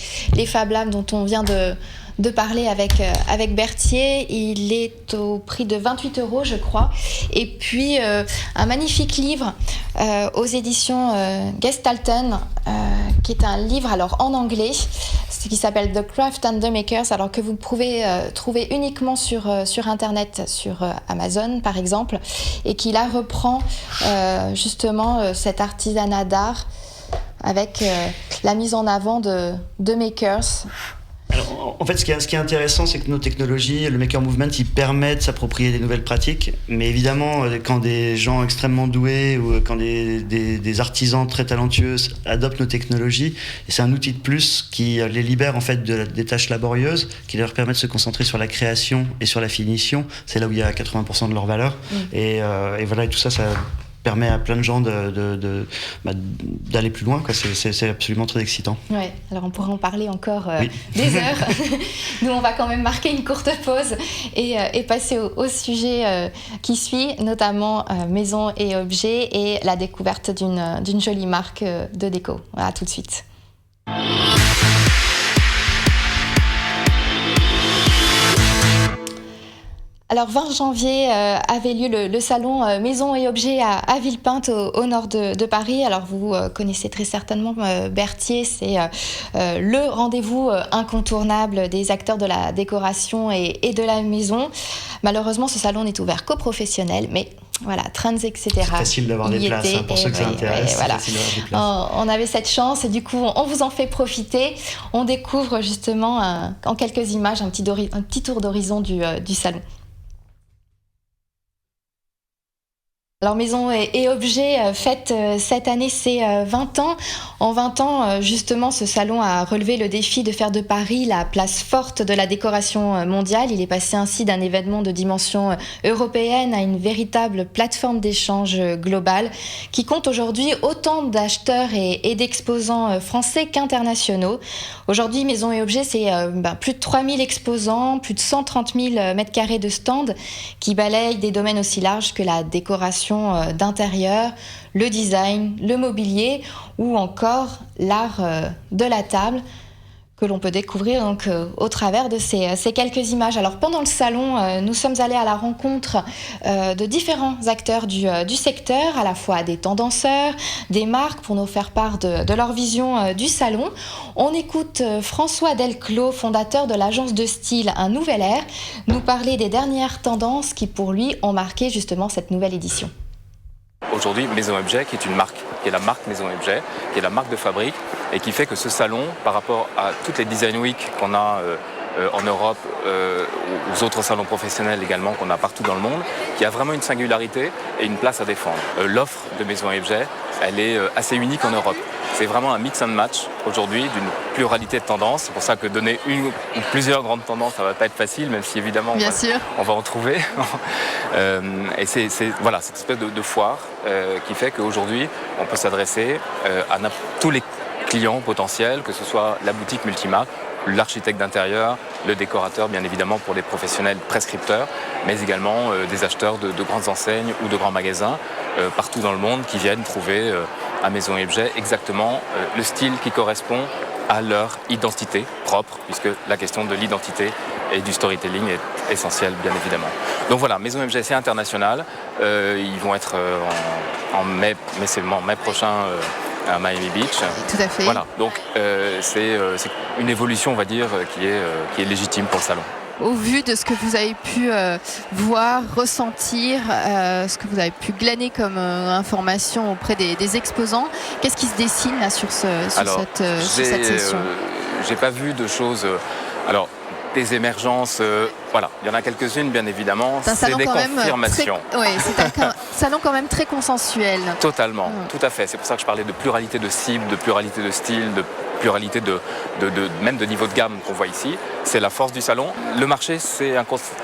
Fab Labs dont on vient de parler avec Berthier. Il est au prix de 28 €, je crois. Et puis un magnifique livre aux éditions Gestalten, qui est un livre alors en anglais, qui s'appelle The Craft and the Makers, alors que vous pouvez trouver uniquement sur Internet, sur Amazon par exemple, et qui là reprend justement cet artisanat d'art avec la mise en avant de makers. Alors, en fait, ce qui est intéressant, c'est que nos technologies, le Maker Movement, ils permettent de s'approprier des nouvelles pratiques. Mais évidemment, quand des gens extrêmement doués ou quand des artisans très talentueux adoptent nos technologies, et c'est un outil de plus qui les libère en fait des tâches laborieuses, qui leur permet de se concentrer sur la création et sur la finition. C'est là où il y a 80% de leur valeur. Et voilà, et tout ça permet à plein de gens d'aller plus loin, quoi. C'est absolument très excitant. Ouais, alors on pourrait en parler encore des heures. Nous, on va quand même marquer une courte pause et passer au sujet qui suit, notamment maison et objets et la découverte d'une jolie marque de déco. Voilà, tout de suite. Alors 20 janvier avait lieu le salon Maison et Objets à Villepinte au nord de Paris. Alors vous connaissez très certainement Berthier, c'est le rendez-vous incontournable des acteurs de la décoration et de la maison. Malheureusement, ce salon n'est ouvert qu'aux professionnels, mais voilà, Trends, etc. C'est facile d'avoir des places, pour ceux que ça intéresse. Voilà. C'est facile d'avoir des places. On avait cette chance et du coup, on vous en fait profiter. On découvre justement en quelques images un petit tour d'horizon du salon. Alors Maison et Objets fête cette année ses 20 ans. En 20 ans, justement, ce salon a relevé le défi de faire de Paris la place forte de la décoration mondiale. Il est passé ainsi d'un événement de dimension européenne à une véritable plateforme d'échange globale qui compte aujourd'hui autant d'acheteurs et d'exposants français qu'internationaux. Aujourd'hui, Maison et Objets, c'est plus de 3000 exposants, plus de 130 000 mètres carrés de stands qui balayent des domaines aussi larges que la décoration d'intérieur, le design, le mobilier ou encore l'art de la table que l'on peut découvrir donc au travers de ces quelques images. Alors pendant le salon, nous sommes allés à la rencontre de différents acteurs du secteur, à la fois des tendanceurs, des marques pour nous faire part de leur vision du salon. On écoute François Delclos, fondateur de l'agence de style Un Nouvel Air, nous parler des dernières tendances qui pour lui ont marqué justement cette nouvelle édition. Aujourd'hui, Maison Objet, qui est une marque, qui est la marque Maison Objet, qui est la marque de fabrique, et qui fait que ce salon, par rapport à toutes les Design Week qu'on a en Europe, aux autres salons professionnels également qu'on a partout dans le monde, qui a vraiment une singularité et une place à défendre. L'offre de Maison Objet, elle est assez unique en Europe. C'est vraiment un mix and match aujourd'hui d'une pluralité de tendances. C'est pour ça que donner une ou plusieurs grandes tendances, ça ne va pas être facile, même si évidemment on va en trouver. Et c'est voilà, cette espèce de foire qui fait qu'aujourd'hui, on peut s'adresser à tous les clients potentiels, que ce soit la boutique multimarque, l'architecte d'intérieur, le décorateur, bien évidemment pour les professionnels prescripteurs, mais également des acheteurs de grandes enseignes ou de grands magasins partout dans le monde qui viennent trouver à Maison et Objets exactement le style qui correspond à leur identité propre, puisque la question de l'identité et du storytelling est essentielle, bien évidemment. Donc voilà, Maison et Objets, c'est international. Ils vont être en mai, mais c'est en mai prochain à Miami Beach. Tout à fait. Voilà, donc c'est une évolution, on va dire, qui est légitime pour le salon. Au vu de ce que vous avez pu voir, ressentir, ce que vous avez pu glaner comme information auprès des exposants, qu'est-ce qui se dessine là sur cette session ? J'ai pas vu de choses... Alors, des émergences, voilà, il y en a quelques-unes bien évidemment, c'est des confirmations. C'est un salon quand même très consensuel. Totalement, tout à fait. C'est pour ça que je parlais de pluralité de cibles, de pluralité de styles, de pluralité même de niveau de gamme qu'on voit ici. C'est la force du salon. Le marché s'est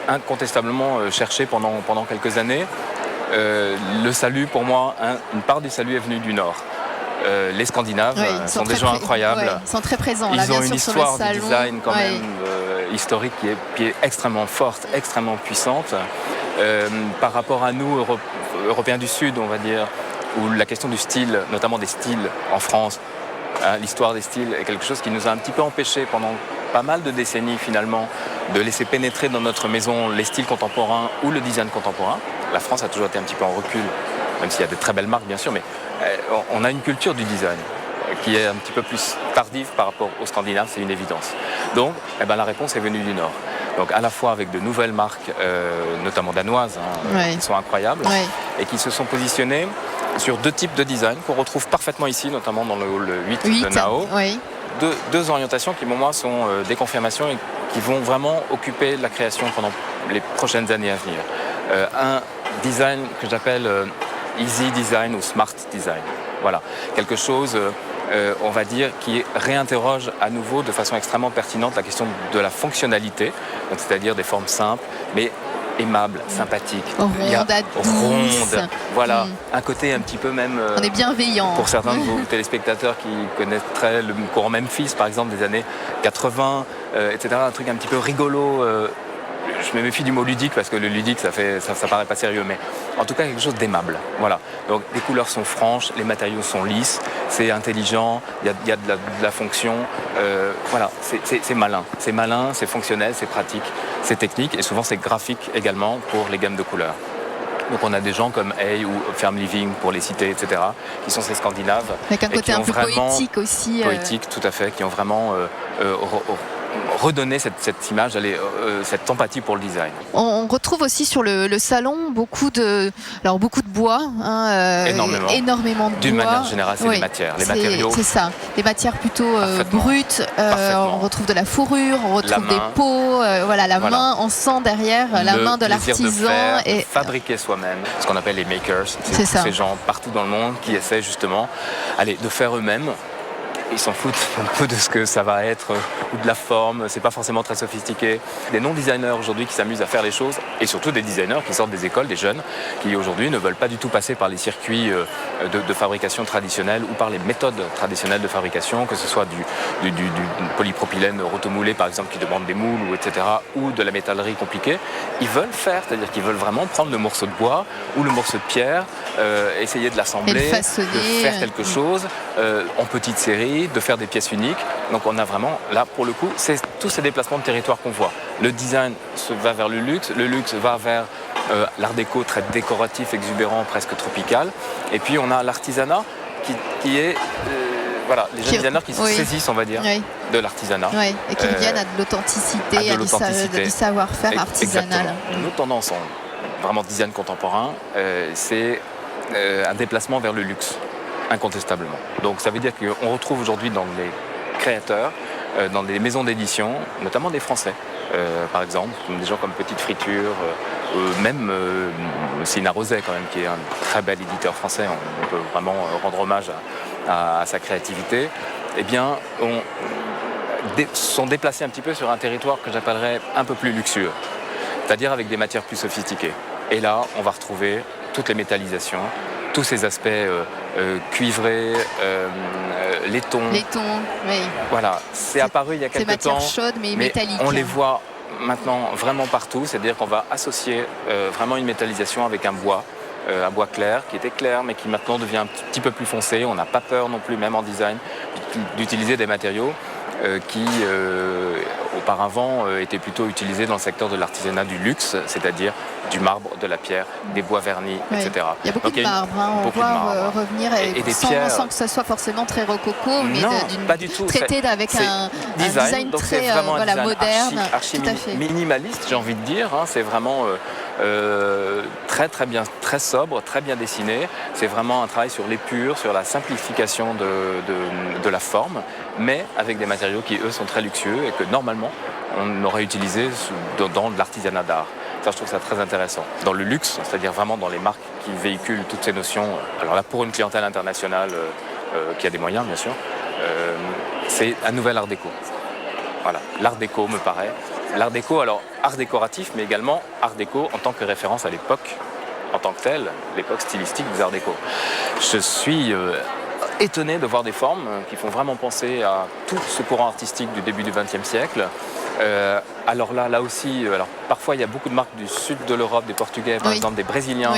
incontestablement cherché pendant quelques années. Le salut, pour moi, une part du salut est venue du Nord. Les Scandinaves sont des gens incroyables. Ils sont très présents. Ils ont une histoire de design quand même historique qui est extrêmement forte, extrêmement puissante. Par rapport à nous, Européens du Sud, on va dire, où la question du style, notamment des styles en France, l'histoire des styles est quelque chose qui nous a un petit peu empêché pendant pas mal de décennies finalement de laisser pénétrer dans notre maison les styles contemporains ou le design contemporain. La France a toujours été un petit peu en recul, même s'il y a de très belles marques bien sûr, mais on a une culture du design qui est un petit peu plus tardive par rapport aux Scandinaves, c'est une évidence. Donc la réponse est venue du Nord. Donc à la fois avec de nouvelles marques, notamment danoises, qui sont incroyables, et qui se sont positionnées sur 2 types de design qu'on retrouve parfaitement ici, notamment dans le hall 8 de Nao. Deux orientations qui, pour moi, sont des confirmations et qui vont vraiment occuper la création pendant les prochaines années à venir. Un design que j'appelle easy design ou smart design. Voilà, quelque chose, on va dire, qui réinterroge à nouveau de façon extrêmement pertinente la question de la fonctionnalité, c'est-à-dire des formes simples, mais aimables, sympathiques. Rondes. Voilà, un côté un petit peu même... on est bienveillant. Pour certains de vos téléspectateurs qui connaîtraient le courant Memphis, par exemple, des années 80, etc., un truc un petit peu rigolo. Je me méfie du mot ludique parce que le ludique, ça paraît pas sérieux, mais en tout cas quelque chose d'aimable. Voilà. Donc les couleurs sont franches, les matériaux sont lisses, c'est intelligent, il y a de la fonction. Voilà, c'est malin. C'est malin, c'est fonctionnel, c'est pratique, c'est technique et souvent c'est graphique également pour les gammes de couleurs. Donc on a des gens comme Hay ou Ferm Living pour les citer, etc., qui sont ces Scandinaves. Avec un côté un peu poétique aussi. Poétique, tout à fait, qui ont vraiment redonner cette image, cette empathie pour le design. On retrouve aussi sur le salon beaucoup de bois, énormément de bois. D'une manière générale, c'est les matières, les matériaux. C'est ça, des matières plutôt brutes. On retrouve de la fourrure, on retrouve des peaux, la main, on sent derrière la main de l'artisan. Et fabriquer soi-même, ce qu'on appelle les makers. C'est ces gens partout dans le monde qui essaient justement de faire eux-mêmes. Ils s'en foutent un peu de ce que ça va être ou de la forme, c'est pas forcément très sophistiqué. Des non-designers aujourd'hui qui s'amusent à faire les choses et surtout des designers qui sortent des écoles, des jeunes qui aujourd'hui ne veulent pas du tout passer par les circuits de fabrication traditionnels ou par les méthodes traditionnelles de fabrication, que ce soit du polypropylène rotomoulé par exemple qui demande des moules etc. ou de la métallerie compliquée. Ils veulent faire, c'est-à-dire qu'ils veulent vraiment prendre le morceau de bois ou le morceau de pierre, essayer de l'assembler, de faire quelque chose en petite série, de faire des pièces uniques. Donc on a vraiment, là pour le coup, c'est tous ces déplacements de territoire qu'on voit. Le design va vers le luxe va vers l'art déco très décoratif, exubérant, presque tropical. Et puis on a l'artisanat qui est... les jeunes designers qui se saisissent, on va dire, de l'artisanat. Et qui viennent à de l'authenticité, à du savoir-faire artisanal. Nos tendances en vraiment design contemporain, c'est un déplacement vers le luxe. Incontestablement. Donc ça veut dire qu'on retrouve aujourd'hui dans les créateurs, dans des maisons d'édition, notamment des Français, par exemple, des gens comme Petite Friture, même Sina Roset quand même, qui est un très bel éditeur français, on peut vraiment rendre hommage à sa créativité, eh bien, sont déplacés un petit peu sur un territoire que j'appellerais un peu plus luxueux, c'est-à-dire avec des matières plus sophistiquées. Et là, on va retrouver toutes les métallisations, tous ces aspects cuivrés, laiton. Oui. Voilà, c'est apparu il y a quelques temps, chaude, mais métallique. On les voit maintenant vraiment partout, c'est-à-dire qu'on va associer vraiment une métallisation avec un bois clair, qui était clair, mais qui maintenant devient un petit peu plus foncé. On n'a pas peur non plus, même en design, d'utiliser des matériaux qui auparavant étaient plutôt utilisés dans le secteur de l'artisanat du luxe, c'est-à-dire du marbre, de la pierre, des bois vernis, etc. Il y a beaucoup de marbre, on voit revenir et des pierres, sans que ça soit forcément très rococo, mais pas du tout. Traité avec un design très moderne, archi minimaliste, j'ai envie de dire. C'est vraiment très très bien, très sobre, très bien dessiné. C'est vraiment un travail sur l'épure, sur la simplification de la forme, mais avec des matériaux qui eux sont très luxueux et que normalement on aurait utilisé dans l'artisanat d'art. Ça, je trouve ça très intéressant. Dans le luxe, c'est-à-dire vraiment dans les marques qui véhiculent toutes ces notions, alors là pour une clientèle internationale qui a des moyens bien sûr, c'est un nouvel art déco. Voilà, l'art déco me paraît. L'art déco, alors art décoratif, mais également art déco en tant que référence à l'époque, en tant que telle, l'époque stylistique des arts déco. Je suis étonné de voir des formes qui font vraiment penser à tout ce courant artistique du début du XXe siècle, Alors là aussi, parfois il y a beaucoup de marques du sud de l'Europe, des Portugais par exemple, des Brésiliens,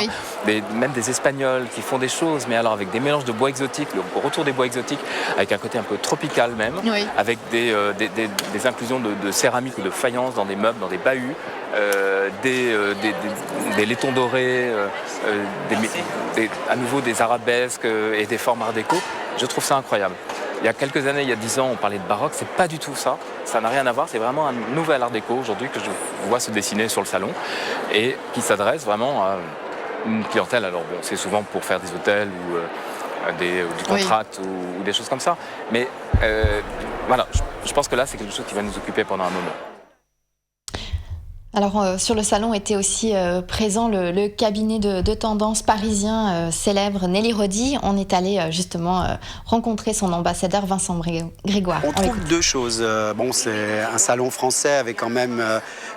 même des Espagnols qui font des choses, mais alors avec des mélanges de bois exotiques, le retour des bois exotiques, avec un côté un peu tropical même, avec des inclusions de céramique ou de faïence dans des meubles, dans des bahuts, des laitons dorés, à nouveau des arabesques et des formes art déco. Je trouve ça incroyable. Il y a quelques années, il y a 10 ans, on parlait de baroque, c'est pas du tout ça. Ça n'a rien à voir, c'est vraiment un nouvel art déco aujourd'hui que je vois se dessiner sur le salon et qui s'adresse vraiment à une clientèle. Alors bon, c'est souvent pour faire des hôtels ou du contract ou des choses comme ça. Mais voilà, je pense que là, c'est quelque chose qui va nous occuper pendant un moment. Alors sur le salon était aussi présent le cabinet de tendance parisien célèbre Nelly Rodi. On est allé justement rencontrer son ambassadeur Vincent Grégoire. On trouve deux choses. C'est un salon français avec quand même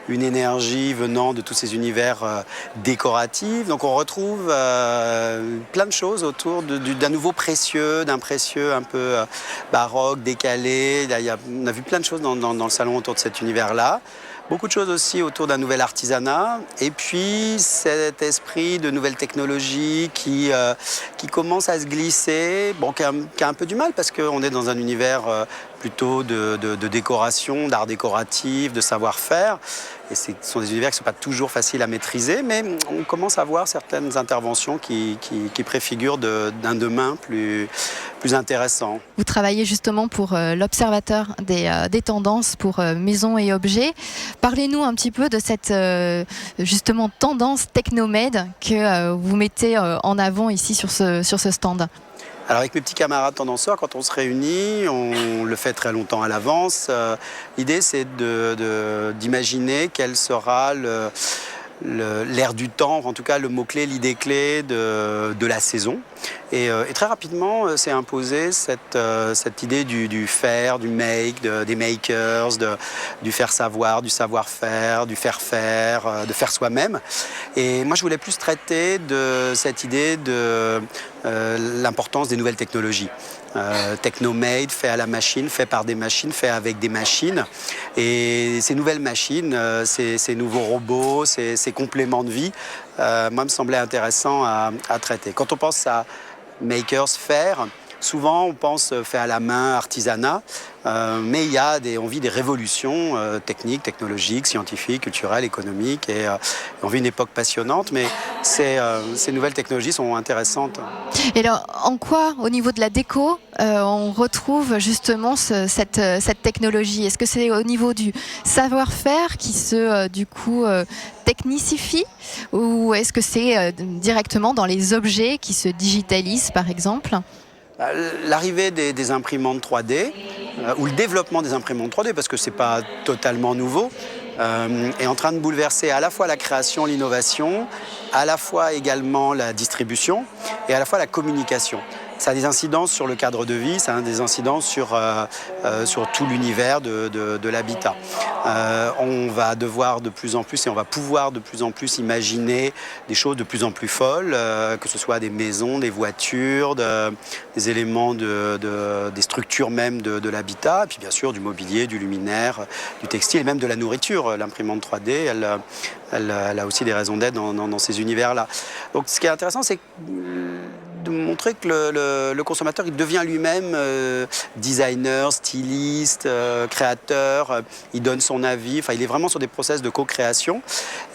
une énergie venant de tous ces univers décoratifs. Donc on retrouve plein de choses autour d'un nouveau précieux, d'un précieux un peu baroque, décalé. On a vu plein de choses dans le salon autour de cet univers-là. Beaucoup de choses aussi autour d'un nouvel artisanat et puis cet esprit de nouvelles technologies qui commence à se glisser, qui a un peu du mal parce qu'on est dans un univers plutôt de décoration, d'art décoratif, de savoir-faire. Et ce sont des univers qui ne sont pas toujours faciles à maîtriser, mais on commence à voir certaines interventions qui préfigurent d'un demain plus intéressant. Vous travaillez justement pour l'Observateur des tendances pour maisons et objets. Parlez-nous un petit peu de cette justement tendance technomade que vous mettez en avant ici sur ce stand. Alors avec mes petits camarades tendanceurs, quand on se réunit, on le fait très longtemps à l'avance. L'idée, c'est d'imaginer quel sera l'air du temps, en tout cas le mot-clé, l'idée clé de la saison. Et très rapidement s'est imposée cette idée du faire, du make, des makers, du faire savoir, du savoir-faire, du faire de faire soi-même. Et moi, je voulais plus traiter de cette idée de l'importance des nouvelles technologies. Technomade, fait à la machine, fait par des machines, fait avec des machines. Et ces nouvelles machines, ces nouveaux robots, ces compléments de vie, moi, me semblaient intéressants à traiter. Quand on pense à makers, faire, souvent on pense fait à la main, artisanat, mais on vit des révolutions techniques, technologiques, scientifiques, culturelles, économiques, et on vit une époque passionnante, mais ces nouvelles technologies sont intéressantes. Et alors, en quoi, au niveau de la déco, on retrouve justement cette technologie? Est-ce que c'est au niveau du savoir-faire qui se, technicifie, ou est-ce que c'est directement dans les objets qui se digitalisent, par exemple? L'arrivée des imprimantes 3D, ou le développement des imprimantes 3D, parce que ce n'est pas totalement nouveau, est en train de bouleverser à la fois la création, l'innovation, à la fois également la distribution et à la fois la communication. Ça a des incidences sur le cadre de vie, ça a des incidences sur tout l'univers de l'habitat. On va devoir de plus en plus et on va pouvoir de plus en plus imaginer des choses de plus en plus folles, que ce soit des maisons, des voitures, des éléments, des structures même de l'habitat, et puis bien sûr du mobilier, du luminaire, du textile et même de la nourriture. L'imprimante 3D, elle a aussi des raisons d'être dans ces univers-là. Donc ce qui est intéressant, c'est de montrer que le consommateur il devient lui-même designer, styliste, créateur, il donne son avis, enfin il est vraiment sur des process de co-création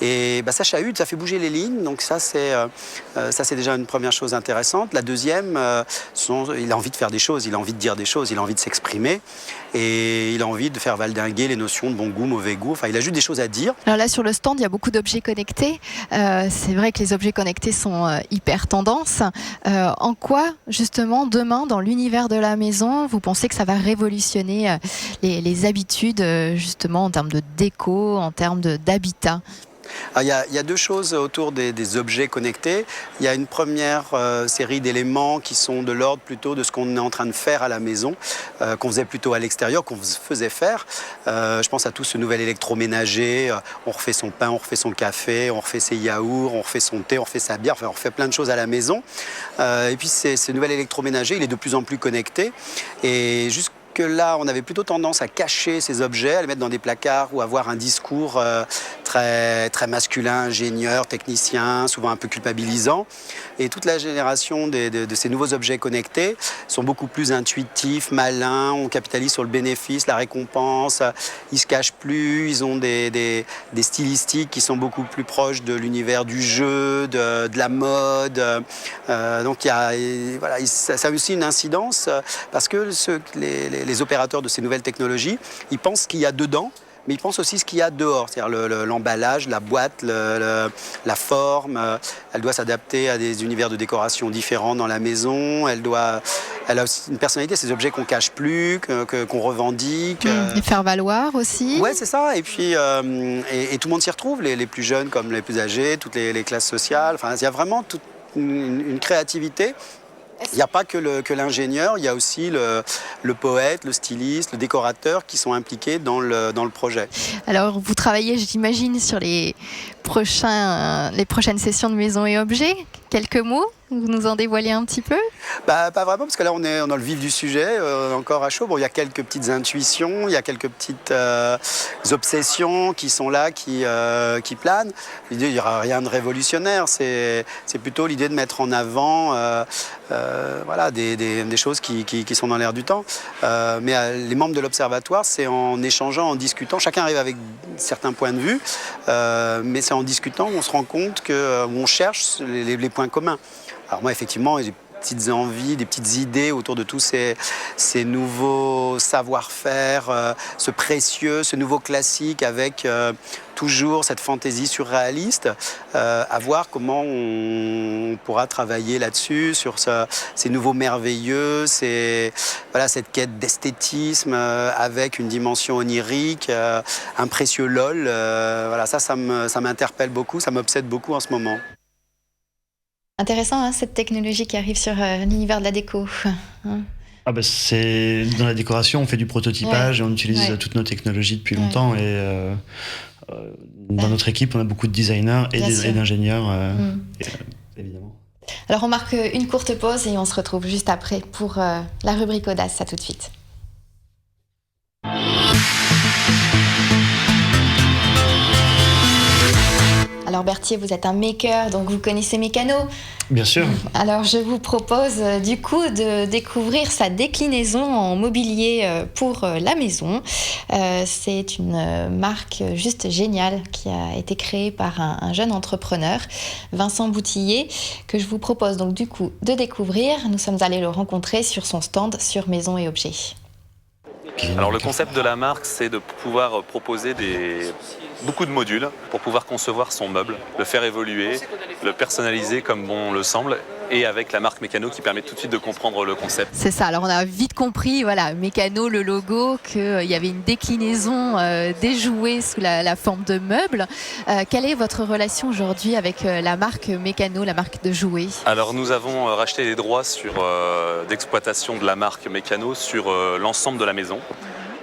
et ça chahute, ça fait bouger les lignes, donc ça c'est déjà une première chose intéressante. La deuxième, il a envie de faire des choses, il a envie de dire des choses, il a envie de s'exprimer et il a envie de faire valdinguer les notions de bon goût, mauvais goût, enfin il a juste des choses à dire. Alors là sur le stand il y a beaucoup d'objets connectés, c'est vrai que les objets connectés sont hyper tendance. En quoi, justement, demain, dans l'univers de la maison, vous pensez que ça va révolutionner les habitudes, justement, en termes de déco, en termes d'habitat ? Il y a deux choses autour des objets connectés. Il y a une première série d'éléments qui sont de l'ordre plutôt de ce qu'on est en train de faire à la maison, qu'on faisait plutôt à l'extérieur, qu'on faisait faire. Je pense à tout ce nouvel électroménager. On refait son pain, on refait son café, on refait ses yaourts, on refait son thé, on refait sa bière. Enfin, on refait plein de choses à la maison. Et puis ce nouvel électroménager, il est de plus en plus connecté. Et jusque-là, on avait plutôt tendance à cacher ces objets, à les mettre dans des placards ou avoir un discours très, très masculin, ingénieur, technicien, souvent un peu culpabilisant. Et toute la génération de ces nouveaux objets connectés sont beaucoup plus intuitifs, malins, on capitalise sur le bénéfice, la récompense, ils se cachent plus, ils ont des stylistiques qui sont beaucoup plus proches de l'univers du jeu, de la mode. Donc ça a aussi une incidence parce que les opérateurs de ces nouvelles technologies, ils pensent ce qu'il y a dedans, mais ils pensent aussi ce qu'il y a dehors, c'est-à-dire l'emballage, la boîte, la forme. Elle doit s'adapter à des univers de décoration différents dans la maison. Elle a aussi une personnalité, ces objets qu'on cache plus, qu'on revendique. Et faire valoir aussi. Ouais, c'est ça. Et puis, et tout le monde s'y retrouve, les plus jeunes comme les plus âgés, toutes les classes sociales. Enfin, il y a vraiment toute une créativité. Il n'y a pas que l'ingénieur, il y a aussi le poète, le styliste, le décorateur qui sont impliqués dans le projet. Alors, vous travaillez, j'imagine, sur les prochaines sessions de Maisons et Objets. Quelques mots, vous nous en dévoilez un petit peu? Pas vraiment, parce que là, on est dans le vif du sujet, encore à chaud. Bon, il y a quelques petites intuitions, il y a quelques petites obsessions qui sont là, qui planent. L'idée, il n'y aura rien de révolutionnaire. C'est plutôt l'idée de mettre en avant des choses qui sont dans l'air du temps. Mais les membres de l'Observatoire, c'est en échangeant, en discutant. Chacun arrive avec certains points de vue, mais c'est en discutant qu'on se rend compte qu'on cherche les points communs. Alors moi, effectivement, j'ai des petites envies, des petites idées autour de tous ces nouveaux savoir-faire, ce nouveau classique avec toujours cette fantaisie surréaliste, à voir comment on pourra travailler là-dessus, sur ces nouveaux merveilleux, cette quête d'esthétisme avec une dimension onirique, un précieux LOL. Ça m'interpelle beaucoup, ça m'obsède beaucoup en ce moment. Intéressant, hein, cette technologie qui arrive sur l'univers de la déco. C'est dans la décoration, on fait du prototypage et on utilise toutes nos technologies depuis longtemps. Et dans notre équipe, on a beaucoup de designers et d'ingénieurs, évidemment. Alors on marque une courte pause et on se retrouve juste après pour la rubrique Audace. À tout de suite. Alors Berthier, vous êtes un maker, donc vous connaissez Mécano. Bien sûr. Alors je vous propose du coup de découvrir sa déclinaison en mobilier pour la maison. C'est une marque juste géniale qui a été créée par un jeune entrepreneur, Vincent Boutillier, que je vous propose donc du coup de découvrir. Nous sommes allés le rencontrer sur son stand sur Maisons et Objets. Alors le concept de la marque, c'est de pouvoir proposer beaucoup de modules pour pouvoir concevoir son meuble, le faire évoluer, le personnaliser comme bon le semble, et avec la marque Mécano qui permet tout de suite de comprendre le concept. C'est ça, alors on a vite compris, Mécano, le logo, qu'il y avait une déclinaison des jouets sous la forme de meubles. Quelle est votre relation aujourd'hui avec la marque Mécano, la marque de jouets? Alors nous avons racheté les droits d'exploitation de la marque Mécano sur l'ensemble de la maison.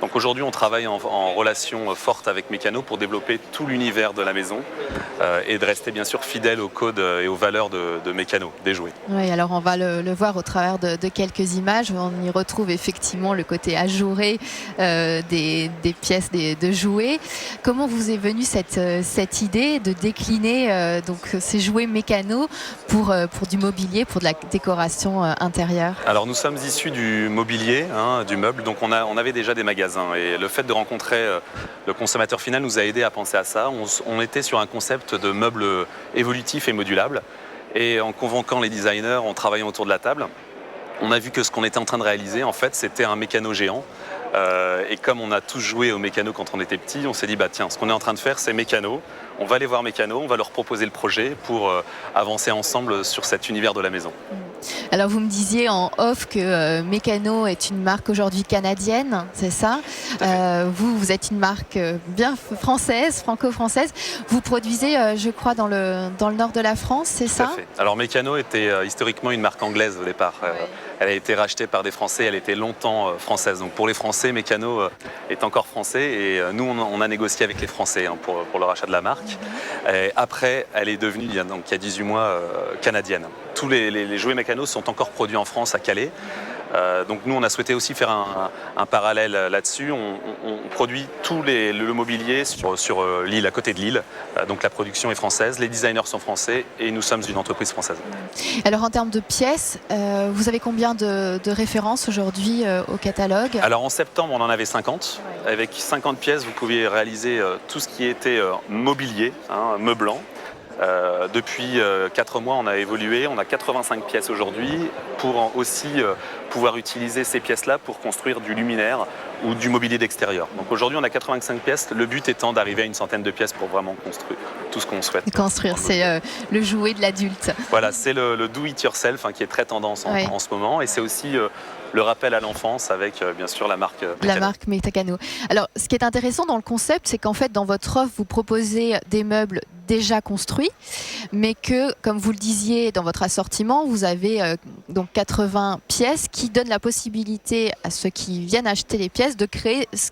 Donc aujourd'hui, on travaille en relation forte avec Mécano pour développer tout l'univers de la maison et de rester bien sûr fidèle aux codes et aux valeurs de Mécano, des jouets. Oui, alors on va le voir au travers de quelques images. On y retrouve effectivement le côté ajouré des pièces de jouets. Comment vous est venue cette idée de décliner ces jouets Mécano pour du mobilier, pour de la décoration intérieure? Alors nous sommes issus du mobilier, du meuble, donc on avait déjà des magasins. Et le fait de rencontrer le consommateur final nous a aidé à penser à ça. On était sur un concept de meubles évolutifs et modulables. Et en convoquant les designers, en travaillant autour de la table, on a vu que ce qu'on était en train de réaliser, en fait, c'était un mécano géant. Et comme on a tous joué au mécano quand on était petit, on s'est dit, tiens, ce qu'on est en train de faire, c'est mécano. On va aller voir Mécano, on va leur proposer le projet pour avancer ensemble sur cet univers de la maison. Alors vous me disiez en off que Mécano est une marque aujourd'hui canadienne, c'est ça? Vous êtes une marque bien française, franco-française. Vous produisez, je crois, dans le nord de la France, c'est ça? Tout à fait. Alors Mécano était historiquement une marque anglaise au départ. Elle a été rachetée par des Français, elle était longtemps française. Donc pour les Français, Mécano est encore français et nous on a négocié avec les Français pour le rachat de la marque. Et après, elle est devenue, il y a 18 mois, canadienne. Tous les jouets Mécano sont encore produits en France, à Calais. Donc nous, on a souhaité aussi faire un parallèle là-dessus. On produit le mobilier sur l'île, à côté de l'île. Donc la production est française, les designers sont français et nous sommes une entreprise française. Alors en termes de pièces, vous avez combien de références aujourd'hui au catalogue ? Alors en septembre, on en avait 50. Avec 50 pièces, vous pouviez réaliser tout ce qui était mobilier, meublant. Depuis 4 mois, on a évolué, on a 85 pièces aujourd'hui pour aussi pouvoir utiliser ces pièces-là pour construire du luminaire ou du mobilier d'extérieur. Donc aujourd'hui, on a 85 pièces, le but étant d'arriver à une centaine de pièces pour vraiment construire tout ce qu'on souhaite. Construire, c'est le jouet de l'adulte. Voilà, c'est le do-it-yourself qui est très tendance en ce moment et c'est aussi le rappel à l'enfance avec bien sûr la marque Meccano. La marque Meccano. Alors ce qui est intéressant dans le concept, c'est qu'en fait dans votre offre, vous proposez des meubles déjà construits, mais que, comme vous le disiez dans votre assortiment, vous avez donc 80 pièces qui donnent la possibilité à ceux qui viennent acheter les pièces de créer ce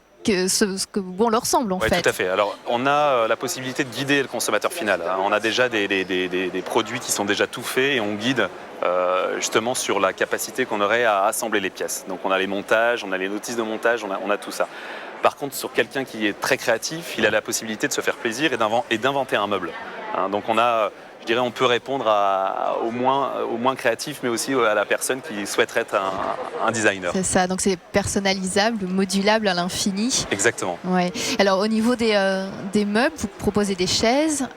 que bon leur semble en fait. Tout à fait. Alors on a la possibilité de guider le consommateur final. On a déjà des produits qui sont déjà tout faits et on guide justement sur la capacité qu'on aurait à assembler les pièces. Donc on a les montages, on a les notices de montage, on a tout ça. Par contre, sur quelqu'un qui est très créatif, il a la possibilité de se faire plaisir et d'inventer un meuble. Donc on a, je dirais, on peut répondre au moins créatif, mais aussi à la personne qui souhaiterait être un designer. C'est ça, donc c'est personnalisable, modulable à l'infini. Exactement. Ouais. Alors au niveau des meubles, vous proposez des chaises,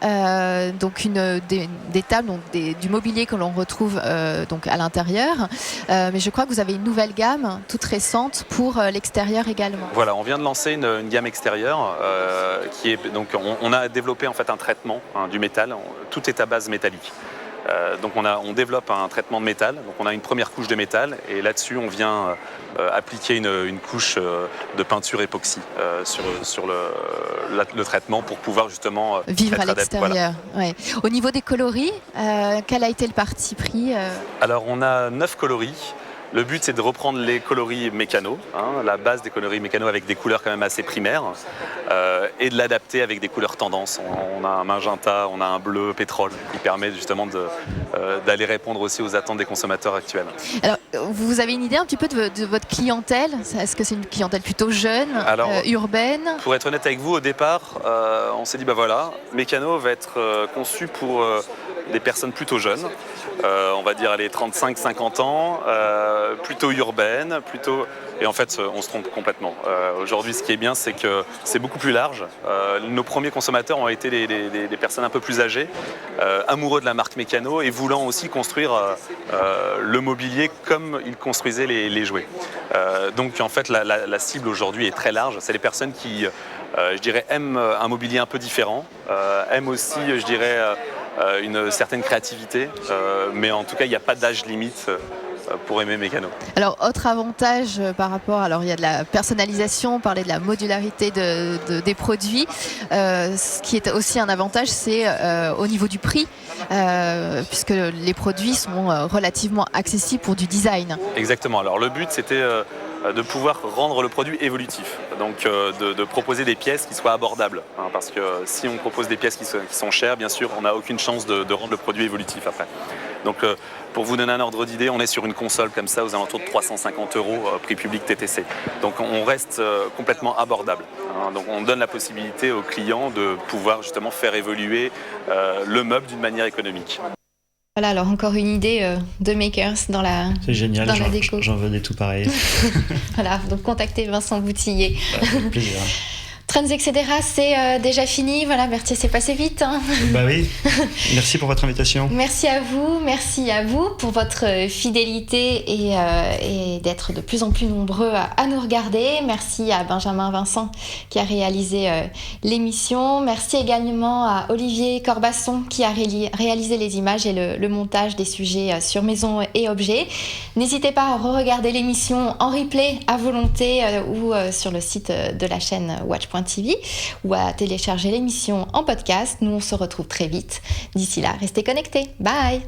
donc des tables, donc du mobilier que l'on retrouve donc à l'intérieur. Mais je crois que vous avez une nouvelle gamme toute récente pour l'extérieur également. Voilà, on vient de lancer une gamme extérieure qui est donc on a développé en fait un traitement du métal. Tout est à base métallique. Donc on développe un traitement de métal. Donc on a une première couche de métal et là-dessus on vient appliquer une couche de peinture époxy sur le traitement pour pouvoir justement vivre à l'extérieur. Voilà. Ouais. Au niveau des coloris, quel a été le parti pris Alors on a 9 coloris. Le but, c'est de reprendre les coloris Meccano, la base des coloris Meccano avec des couleurs quand même assez primaires, et de l'adapter avec des couleurs tendances. On a un magenta, on a un bleu pétrole qui permet justement d'aller répondre aussi aux attentes des consommateurs actuels. Alors, vous avez une idée un petit peu de votre clientèle ? Est-ce que c'est une clientèle plutôt jeune, urbaine ? Pour être honnête avec vous, au départ, on s'est dit, voilà, Meccano va être conçu pour des personnes plutôt jeunes. On va dire les 35-50 ans, plutôt urbaine, et en fait on se trompe complètement. Aujourd'hui ce qui est bien c'est que c'est beaucoup plus large. Nos premiers consommateurs ont été des personnes un peu plus âgées, amoureux de la marque Meccano et voulant aussi construire le mobilier comme ils construisaient les jouets. Donc en fait la cible aujourd'hui est très large, c'est les personnes qui je dirais aiment un mobilier un peu différent, aiment aussi je dirais une certaine créativité, mais en tout cas il n'y a pas d'âge limite pour aimer Meccano. Alors autre avantage par rapport, alors il y a de la personnalisation, on parlait de la modularité des produits, ce qui est aussi un avantage c'est au niveau du prix, puisque les produits sont relativement accessibles pour du design. Exactement, alors le but c'était de pouvoir rendre le produit évolutif, donc de proposer des pièces qui soient abordables, parce que si on propose des pièces qui sont chères, bien sûr, on n'a aucune chance de rendre le produit évolutif après. Donc pour vous donner un ordre d'idée, on est sur une console comme ça aux alentours de 350 € prix public TTC. Donc on reste complètement abordable. Donc on donne la possibilité aux clients de pouvoir justement faire évoluer le meuble d'une manière économique. Voilà, alors encore une idée de makers dans la déco. C'est génial, j'en veux des tout pareils. Voilà, donc contactez Vincent Boutillier. Avec plaisir. Trends, etc. C'est déjà fini. Voilà, Berthier, c'est passé vite. Bah oui. Merci pour votre invitation. Merci à vous pour votre fidélité et d'être de plus en plus nombreux à nous regarder. Merci à Benjamin Vincent qui a réalisé l'émission. Merci également à Olivier Corbasson qui a réalisé les images et le montage des sujets sur maison et objets. N'hésitez pas à re-regarder l'émission en replay à volonté ou sur le site de la chaîne Watch.tv ou à télécharger l'émission en podcast. Nous, on se retrouve très vite. D'ici là, restez connectés. Bye!